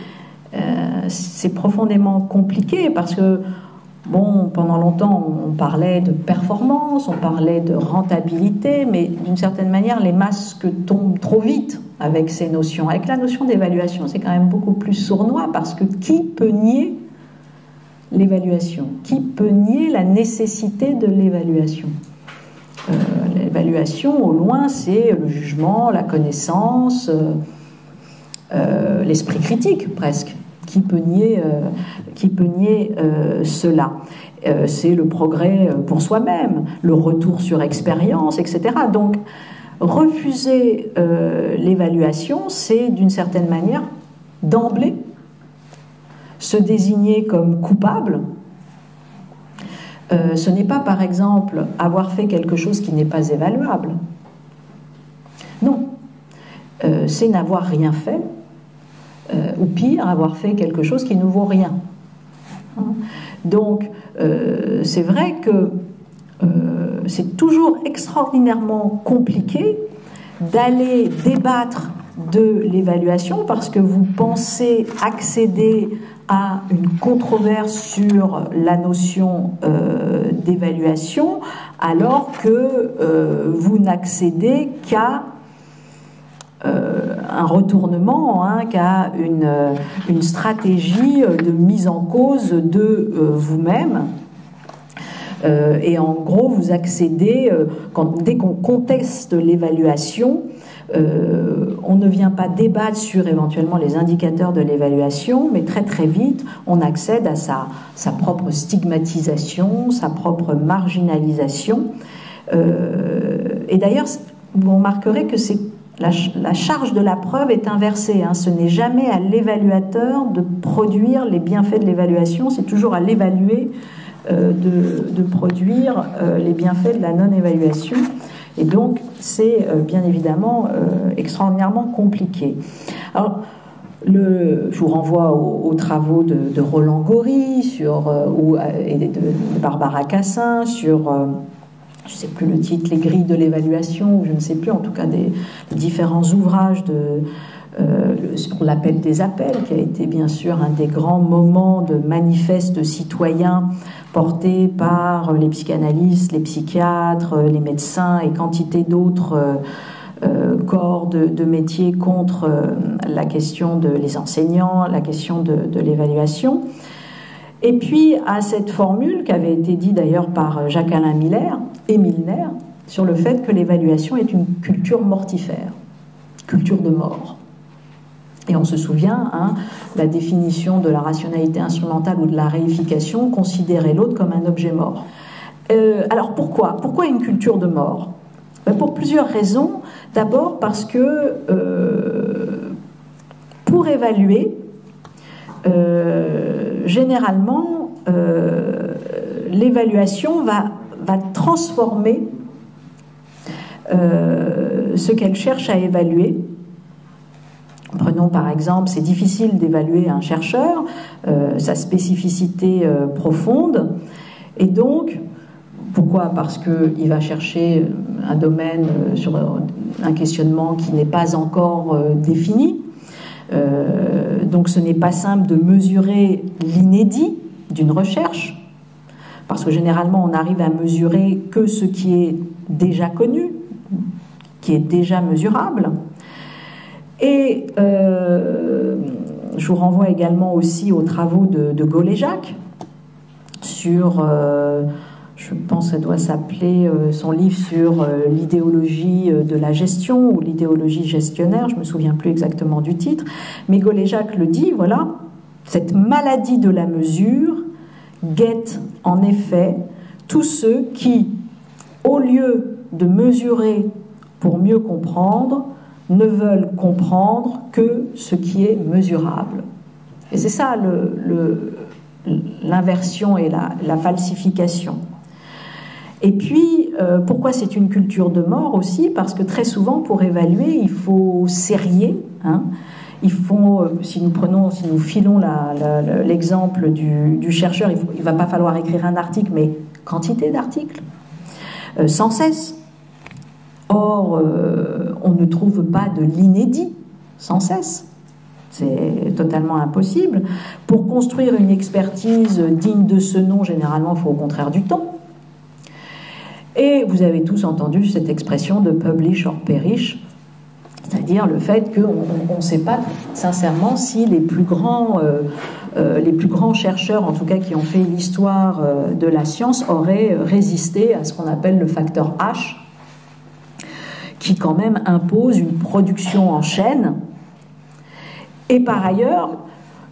profondément compliqué parce que, bon, pendant longtemps, on parlait de performance, on parlait de rentabilité, mais d'une certaine manière, les masques tombent trop vite avec ces notions. Avec la notion d'évaluation, c'est quand même beaucoup plus sournois parce que qui peut nier l'évaluation? Qui peut nier la nécessité de l'évaluation? L'évaluation, au loin, c'est le jugement, la connaissance, l'esprit critique, presque. Qui peut nier cela? C'est le progrès pour soi-même, le retour sur expérience, etc. Donc, refuser l'évaluation, c'est d'une certaine manière, d'emblée, se désigner comme coupable. Ce n'est pas, par exemple, avoir fait quelque chose qui n'est pas évaluable. Non. C'est n'avoir rien fait, ou pire, avoir fait quelque chose qui ne vaut rien. Donc, c'est vrai que c'est toujours extraordinairement compliqué d'aller débattre de l'évaluation parce que vous pensez accéder à une controverse sur la notion d'évaluation alors que vous n'accédez qu'à un retournement, hein, qu'à une stratégie de mise en cause de vous-même. Et en gros, vous accédez, dès qu'on conteste l'évaluation, on ne vient pas débattre sur éventuellement les indicateurs de l'évaluation, mais très très vite, on accède à sa propre stigmatisation, sa propre marginalisation. Et d'ailleurs, vous remarquerez que la charge de la preuve est inversée. Hein. Ce n'est jamais à l'évaluateur de produire les bienfaits de l'évaluation, c'est toujours à l'évalué de produire les bienfaits de la non-évaluation. Et donc, c'est bien évidemment extraordinairement compliqué. Alors, je vous renvoie aux travaux de Roland Gori et de Barbara Cassin sur, je ne sais plus le titre, les grilles de l'évaluation, ou je ne sais plus, en tout cas des différents ouvrages sur l'appel des appels, qui a été bien sûr un des grands moments de manifeste citoyen porté par les psychanalystes, les psychiatres, les médecins et quantité d'autres corps de métiers contre la question les enseignants, la question de l'évaluation. Et puis à cette formule qui avait été dite d'ailleurs par Jacques-Alain Miller et Milner sur le fait que l'évaluation est une culture mortifère, culture de mort. Et on se souvient, hein, la définition de la rationalité instrumentale ou de la réification, considérer l'autre comme un objet mort. Alors pourquoi une culture de mort? Pour plusieurs raisons. D'abord parce que pour évaluer, généralement, l'évaluation va transformer ce qu'elle cherche à évaluer. Prenons par exemple, c'est difficile d'évaluer un chercheur, sa spécificité profonde, et donc, pourquoi? Parce qu'il va chercher un domaine sur un questionnement qui n'est pas encore défini, donc ce n'est pas simple de mesurer l'inédit d'une recherche, parce que généralement on arrive à mesurer que ce qui est déjà connu, qui est déjà mesurable. Et je vous renvoie également aussi aux travaux de Gaulle-Jacques sur, je pense que ça doit s'appeler son livre sur l'idéologie de la gestion ou l'idéologie gestionnaire, je ne me souviens plus exactement du titre, mais Gaulle-Jacques le dit, voilà, cette maladie de la mesure guette en effet tous ceux qui, au lieu de mesurer pour mieux comprendre, ne veulent comprendre que ce qui est mesurable. Et c'est ça l'inversion et la falsification. Et puis, pourquoi c'est une culture de mort aussi? Parce que très souvent, pour évaluer, il faut serrer. Il faut, si nous filons l'exemple du chercheur, il ne va pas falloir écrire un article, mais quantité d'articles, sans cesse. Or, on ne trouve pas de l'inédit sans cesse. C'est totalement impossible. Pour construire une expertise digne de ce nom, généralement, il faut au contraire du temps. Et vous avez tous entendu cette expression de publish or perish, c'est-à-dire le fait qu'on ne sait pas sincèrement si les plus grands chercheurs, en tout cas qui ont fait l'histoire de la science, auraient résisté à ce qu'on appelle le facteur H, qui quand même impose une production en chaîne. Et par ailleurs,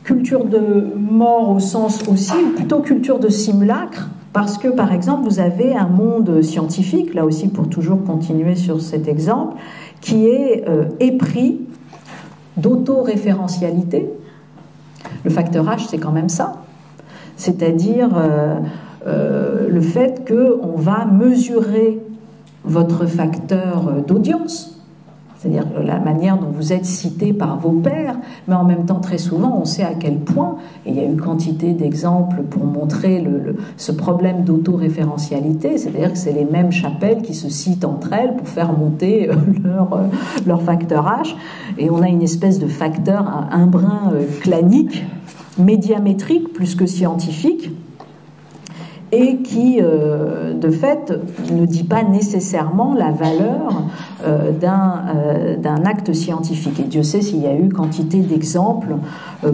culture de mort au sens aussi, ou plutôt culture de simulacre, parce que par exemple vous avez un monde scientifique, là aussi pour toujours continuer sur cet exemple, qui est épris d'autoréférentialité. Le facteur H, c'est quand même ça, c'est-à-dire le fait qu'on va mesurer votre facteur d'audience, c'est-à-dire la manière dont vous êtes cité par vos pairs, mais en même temps, très souvent, on sait à quel point, et il y a une quantité d'exemples pour montrer ce problème d'autoréférentialité, c'est-à-dire que c'est les mêmes chapelles qui se citent entre elles pour faire monter leur facteur H, et on a une espèce de facteur, un brin clanique, médiamétrique plus que scientifique, et qui, de fait, ne dit pas nécessairement la valeur d'un acte scientifique. Et Dieu sait s'il y a eu quantité d'exemples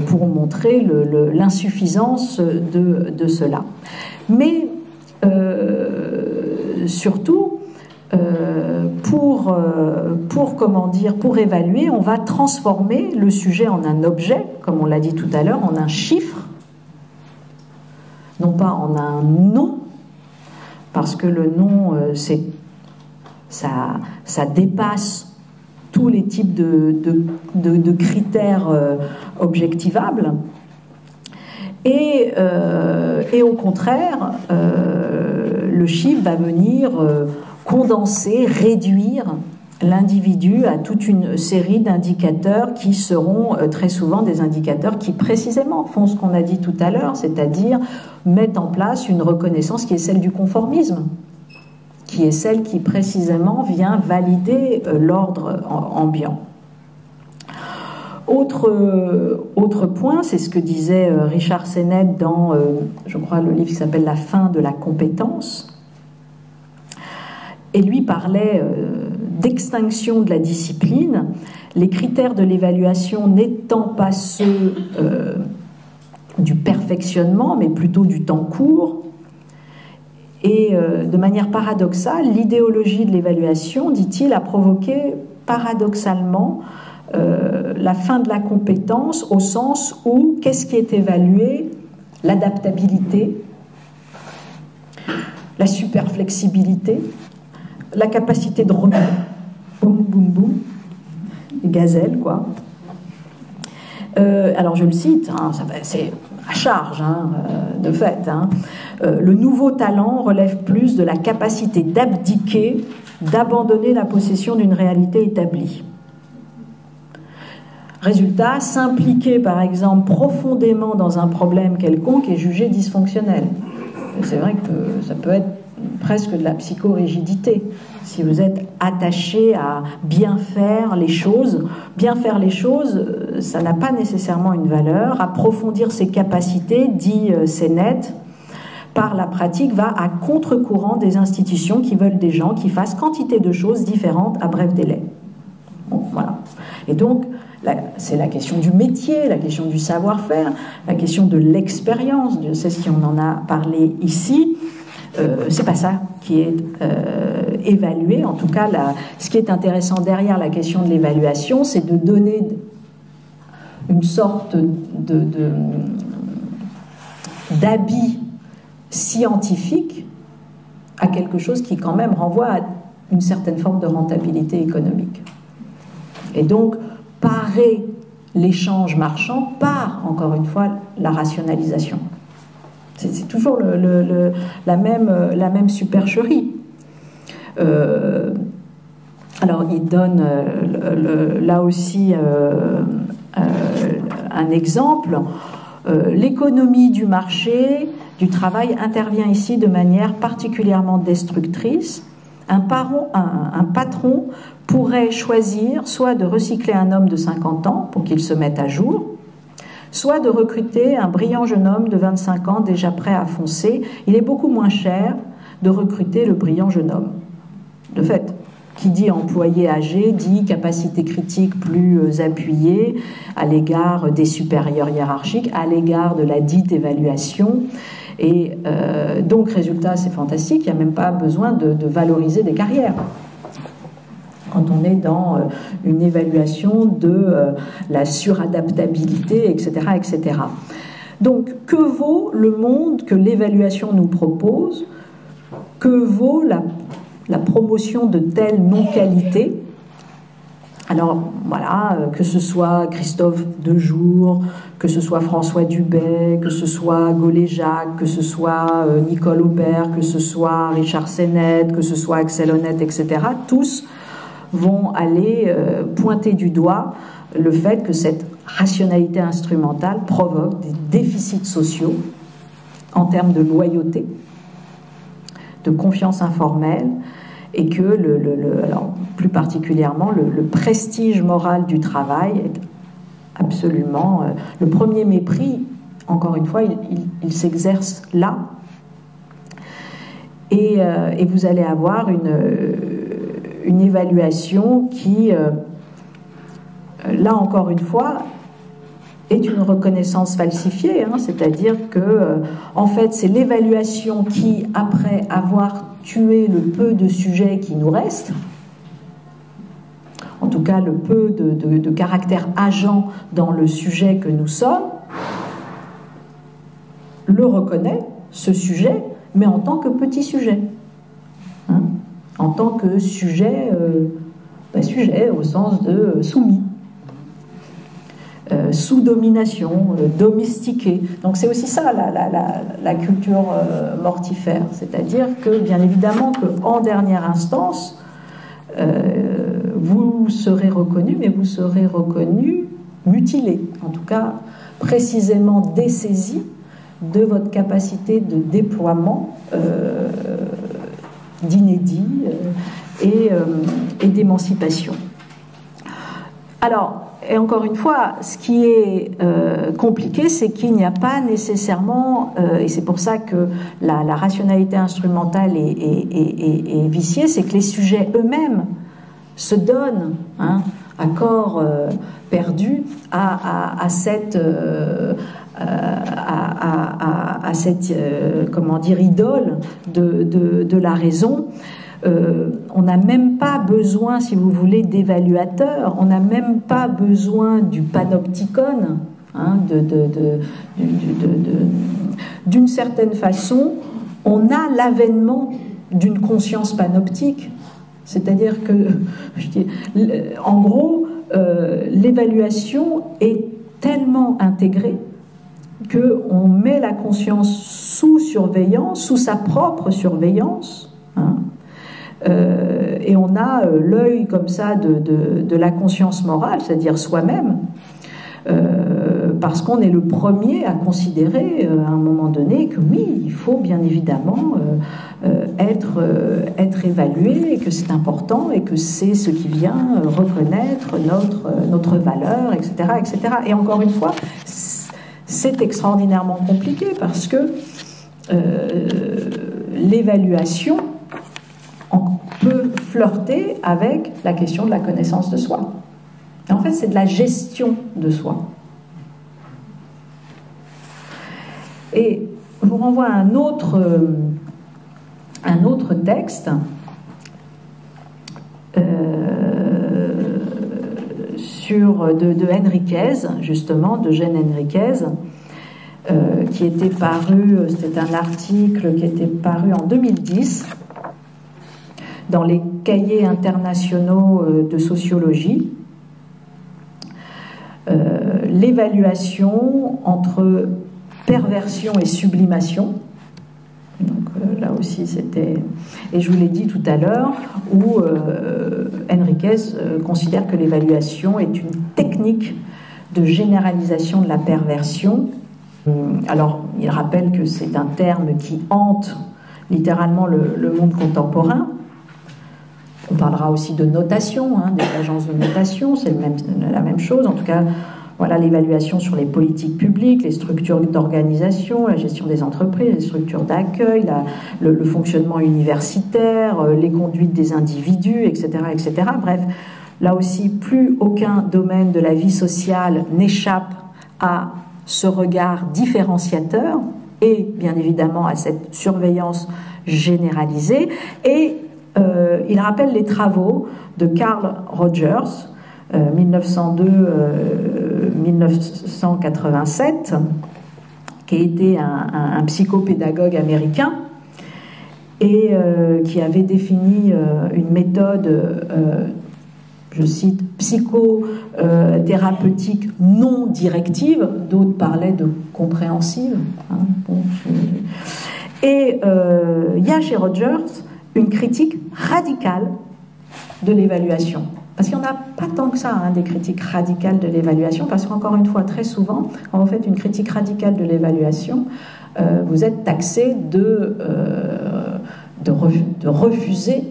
pour montrer l'insuffisance de cela. Mais surtout, pour évaluer, on va transformer le sujet en un objet, comme on l'a dit tout à l'heure, en un chiffre, non pas en un nom, parce que le nom, ça dépasse tous les types de critères objectivables, et au contraire, le chiffre va venir condenser, réduire l'individu à toute une série d'indicateurs qui seront très souvent des indicateurs qui précisément font ce qu'on a dit tout à l'heure, c'est-à-dire mettent en place une reconnaissance qui est celle du conformisme, qui est celle qui précisément vient valider l'ordre ambiant. Autre point, c'est ce que disait Richard Sennett dans, je crois, le livre qui s'appelle « La fin de la compétence ». Et lui parlait d'extinction de la discipline, les critères de l'évaluation n'étant pas ceux du perfectionnement, mais plutôt du temps court. Et de manière paradoxale, l'idéologie de l'évaluation, dit-il, a provoqué paradoxalement la fin de la compétence, au sens où qu'est-ce qui est évalué? L'adaptabilité, la superflexibilité, la capacité de rebond, boum, boum, boum, les gazelles, quoi. Alors je le cite, hein, c'est à charge, hein, de fait. Hein. Le nouveau talent relève plus de la capacité d'abdiquer, d'abandonner la possession d'une réalité établie. Résultat, s'impliquer par exemple profondément dans un problème quelconque est jugé dysfonctionnel. C'est vrai que ça peut être presque de la psychorigidité. Si vous êtes attaché à bien faire les choses, ça n'a pas nécessairement une valeur. Approfondir ses capacités, dit Sennett, par la pratique, va à contre-courant des institutions qui veulent des gens qui fassent quantité de choses différentes à bref délai. Bon, voilà. Et donc, c'est la question du métier, la question du savoir-faire, la question de l'expérience. Je sais si on en a parlé ici. C'est pas ça qui est évalué. En tout cas, ce qui est intéressant derrière la question de l'évaluation, c'est de donner une sorte d'habit scientifique à quelque chose qui quand même renvoie à une certaine forme de rentabilité économique. Et donc, parer l'échange marchand par, encore une fois, la rationalisation. C'est toujours la même supercherie. Alors, il donne là aussi un exemple. L'économie du marché, du travail, intervient ici de manière particulièrement destructrice. Un patron pourrait choisir soit de recycler un homme de 50 ans pour qu'il se mette à jour, soit de recruter un brillant jeune homme de 25 ans déjà prêt à foncer. Il est beaucoup moins cher de recruter le brillant jeune homme. De fait, qui dit employé âgé dit capacité critique plus appuyée à l'égard des supérieurs hiérarchiques, à l'égard de la dite évaluation. Et donc, résultat, c'est fantastique, il n'y a même pas besoin de valoriser des carrières. Quand on est dans une évaluation de la suradaptabilité, etc., etc. Donc, que vaut le monde que l'évaluation nous propose? Que vaut la promotion de telle non-qualité? Alors, voilà, que ce soit Christophe Dejour, que ce soit François Dubay, que ce soit Gaulle-Jacques, que ce soit Nicole Aubert, que ce soit Richard Sennett, que ce soit Axel Honneth, etc., tous vont aller pointer du doigt le fait que cette rationalité instrumentale provoque des déficits sociaux en termes de loyauté, de confiance informelle, et que, alors, plus particulièrement, le prestige moral du travail est absolument... le premier mépris, encore une fois, il s'exerce là. Et vous allez avoir une évaluation qui, là encore une fois, est une reconnaissance falsifiée, hein, c'est-à-dire que, en fait, c'est l'évaluation qui, après avoir tué le peu de sujets qui nous restent, en tout cas le peu de caractère agent dans le sujet que nous sommes, le reconnaît, ce sujet, mais en tant que petit sujet. Hein, en tant que sujet, sujet au sens de soumis. Sous domination, domestiqué. Donc c'est aussi ça la culture mortifère, c'est-à-dire que bien évidemment qu'en dernière instance, vous serez reconnu, mais vous serez reconnu mutilé, en tout cas précisément dessaisi de votre capacité de déploiement d'inédit et d'émancipation. Alors, et encore une fois, ce qui est compliqué, c'est qu'il n'y a pas nécessairement, et c'est pour ça que la rationalité instrumentale est viciée, c'est que les sujets eux-mêmes se donnent à corps perdu à cette comment dire, idole de la raison. On n'a même pas besoin, si vous voulez, d'évaluateurs, on n'a même pas besoin du panopticon, d'une certaine façon, on a l'avènement d'une conscience panoptique, c'est-à-dire que, en gros, l'évaluation est tellement intégré qu'on met la conscience sous surveillance, sous sa propre surveillance, hein, et on a l'œil comme ça de la conscience morale, c'est-à-dire soi-même, parce qu'on est le premier à considérer à un moment donné que oui, il faut bien évidemment être évalué, et que c'est important, et que c'est ce qui vient reconnaître notre valeur, etc., etc. Et encore une fois, c'est extraordinairement compliqué parce que l'évaluation peut flirter avec la question de la connaissance de soi. Et en fait, c'est de la gestion de soi. Et je vous renvoie à un autre texte de Henriquez, justement, de Jeanne Henriquez, qui était paru, c'était un article qui était paru en 2010 dans les cahiers internationaux de sociologie. L'évaluation entre perversion et sublimation. Donc là aussi c'était, et je vous l'ai dit tout à l'heure, où Henriquez considère que l'évaluation est une technique de généralisation de la perversion. Alors il rappelle que c'est un terme qui hante littéralement le monde contemporain. On parlera aussi de notation, hein, des agences de notation, c'est la même chose. En tout cas, voilà, l'évaluation sur les politiques publiques, les structures d'organisation, la gestion des entreprises, les structures d'accueil, le fonctionnement universitaire, les conduites des individus, etc., etc. Bref, là aussi, plus aucun domaine de la vie sociale n'échappe à ce regard différenciateur et, bien évidemment, à cette surveillance généralisée. Et il rappelle les travaux de Carl Rogers, 1902-1987, qui était un psychopédagogue américain et qui avait défini une méthode, je cite, psychothérapeutique non directive, d'autres parlaient de compréhensive. Hein, bon, et il y a chez Rogers une critique radicale de l'évaluation. Parce qu'il n'y en a pas tant que ça, hein, des critiques radicales de l'évaluation, parce qu'encore une fois, très souvent, quand vous faites une critique radicale de l'évaluation, vous êtes taxé de refuser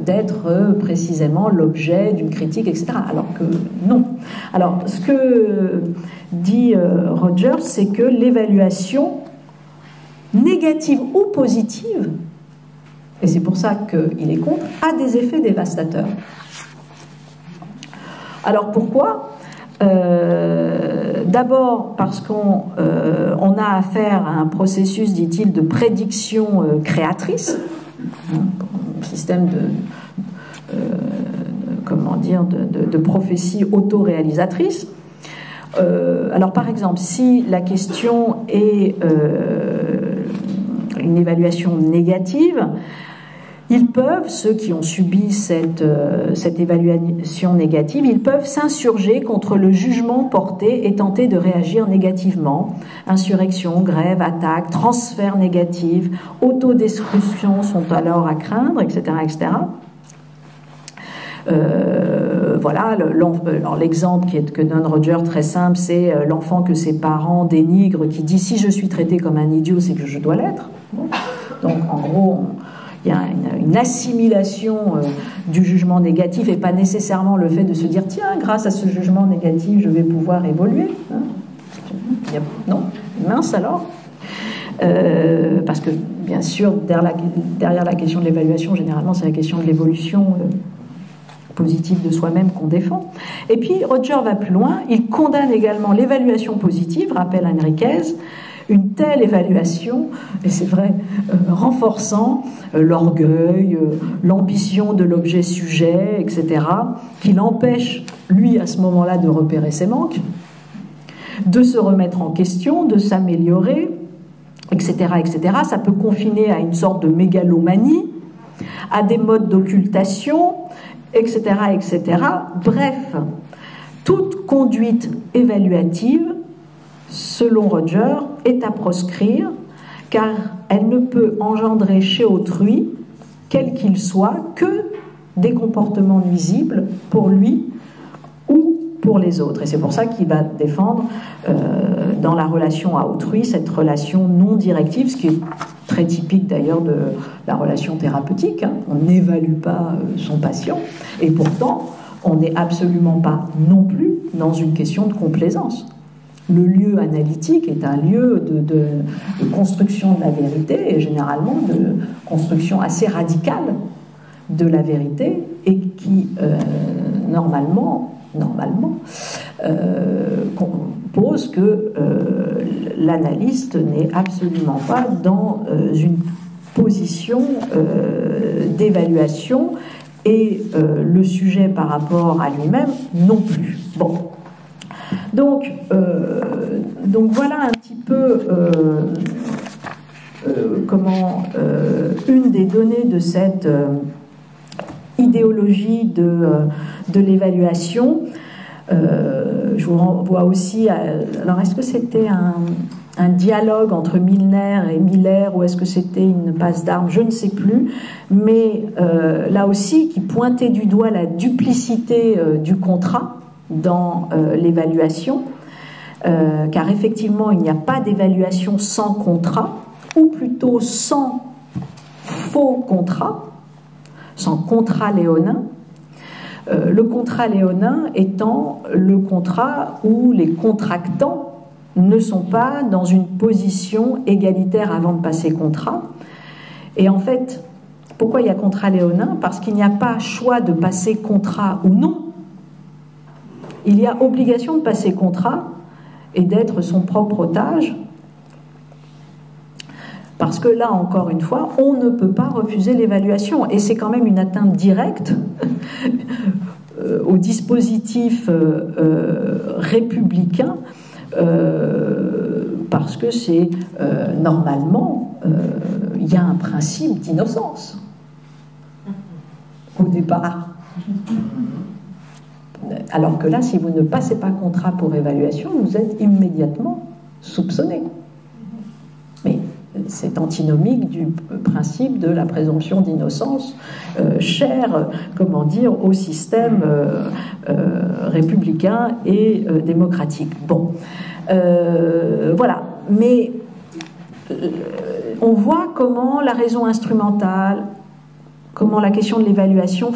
d'être précisément l'objet d'une critique, etc. Alors que non. Alors, ce que dit Rogers, c'est que l'évaluation, négative ou positive, et c'est pour ça qu'il est contre, a des effets dévastateurs. Alors pourquoi ? D'abord parce qu'on a affaire à un processus, dit-il, de prédiction créatrice, un système de prophétie autoréalisatrice. Alors par exemple, si la question est une évaluation négative, ils peuvent, ceux qui ont subi cette évaluation négative, ils peuvent s'insurger contre le jugement porté et tenter de réagir négativement. Insurrection, grève, attaque, transfert négatif, autodestruction sont alors à craindre, etc., etc. Voilà, alors l'exemple que donne Roger, très simple, c'est l'enfant que ses parents dénigrent, qui dit « si je suis traité comme un idiot, c'est que je dois l'être ». Donc en gros, il y a une assimilation du jugement négatif et pas nécessairement le fait de se dire « tiens, grâce à ce jugement négatif, je vais pouvoir évoluer hein ». Non, mince alors. Parce que bien sûr, derrière la question de l'évaluation, généralement c'est la question de l'évolution positive de soi-même qu'on défend. Et puis Roger va plus loin, il condamne également l'évaluation positive, rappelle Henriquez, une telle évaluation, et c'est vrai, renforçant l'orgueil, l'ambition de l'objet sujet, etc., qui l'empêche, lui, à ce moment-là, de repérer ses manques, de se remettre en question, de s'améliorer, etc., etc. Ça peut confiner à une sorte de mégalomanie, à des modes d'occultation, etc., etc. Bref, toute conduite évaluative, selon Roger, est à proscrire, car elle ne peut engendrer chez autrui, quel qu'il soit, que des comportements nuisibles pour lui ou pour les autres. Et c'est pour ça qu'il va défendre dans la relation à autrui cette relation non directive, ce qui est très typique d'ailleurs de la relation thérapeutique. On n'évalue pas son patient, et pourtant on n'est absolument pas non plus dans une question de complaisance. Le lieu analytique est un lieu de construction de la vérité, et généralement de construction assez radicale de la vérité, et qui normalement pose que l'analyste n'est absolument pas dans une position d'évaluation, et le sujet par rapport à lui-même non plus. Bon. Donc voilà un petit peu une des données de cette idéologie de l'évaluation. Je vous renvoie aussi à... Alors, est-ce que c'était un dialogue entre Milner et Miller, ou est-ce que c'était une passe d'armes? Je ne sais plus. Mais là aussi, qui pointait du doigt la duplicité du contrat dans l'évaluation, car effectivement, il n'y a pas d'évaluation sans contrat, ou plutôt sans faux contrat, sans contrat léonin. Le contrat léonin étant le contrat où les contractants ne sont pas dans une position égalitaire avant de passer contrat. Et en fait, pourquoi il y a contrat léonin? Parce qu'il n'y a pas choix de passer contrat ou non. Il y a obligation de passer contrat et d'être son propre otage. Parce que là, encore une fois, on ne peut pas refuser l'évaluation. Et c'est quand même une atteinte directe au dispositif républicain, parce que c'est normalement, il y a un principe d'innocence au départ. Alors que là, si vous ne passez pas contrat pour évaluation, vous êtes immédiatement soupçonné. Mais c'est antinomique du principe de la présomption d'innocence, cher, au système républicain et démocratique. Bon, voilà. Mais on voit comment la raison instrumentale, comment la question de l'évaluation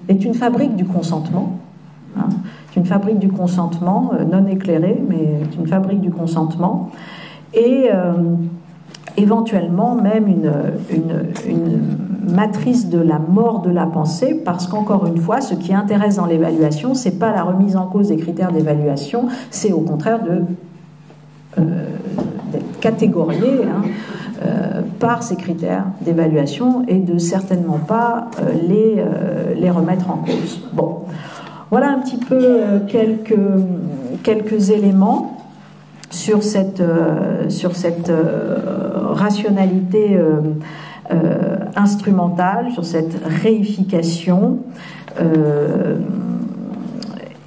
est une fabrique du consentement. C'est une fabrique du consentement, non éclairée, mais une fabrique du consentement. Et éventuellement même une matrice de la mort de la pensée, parce qu'encore une fois, ce qui intéresse dans l'évaluation, c'est pas la remise en cause des critères d'évaluation, c'est au contraire d'être catégorié par ces critères d'évaluation, et de certainement pas les remettre en cause. Bon, voilà un petit peu quelques éléments sur cette rationalité instrumentale, sur cette réification,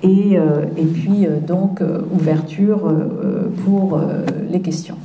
et puis donc ouverture pour les questions.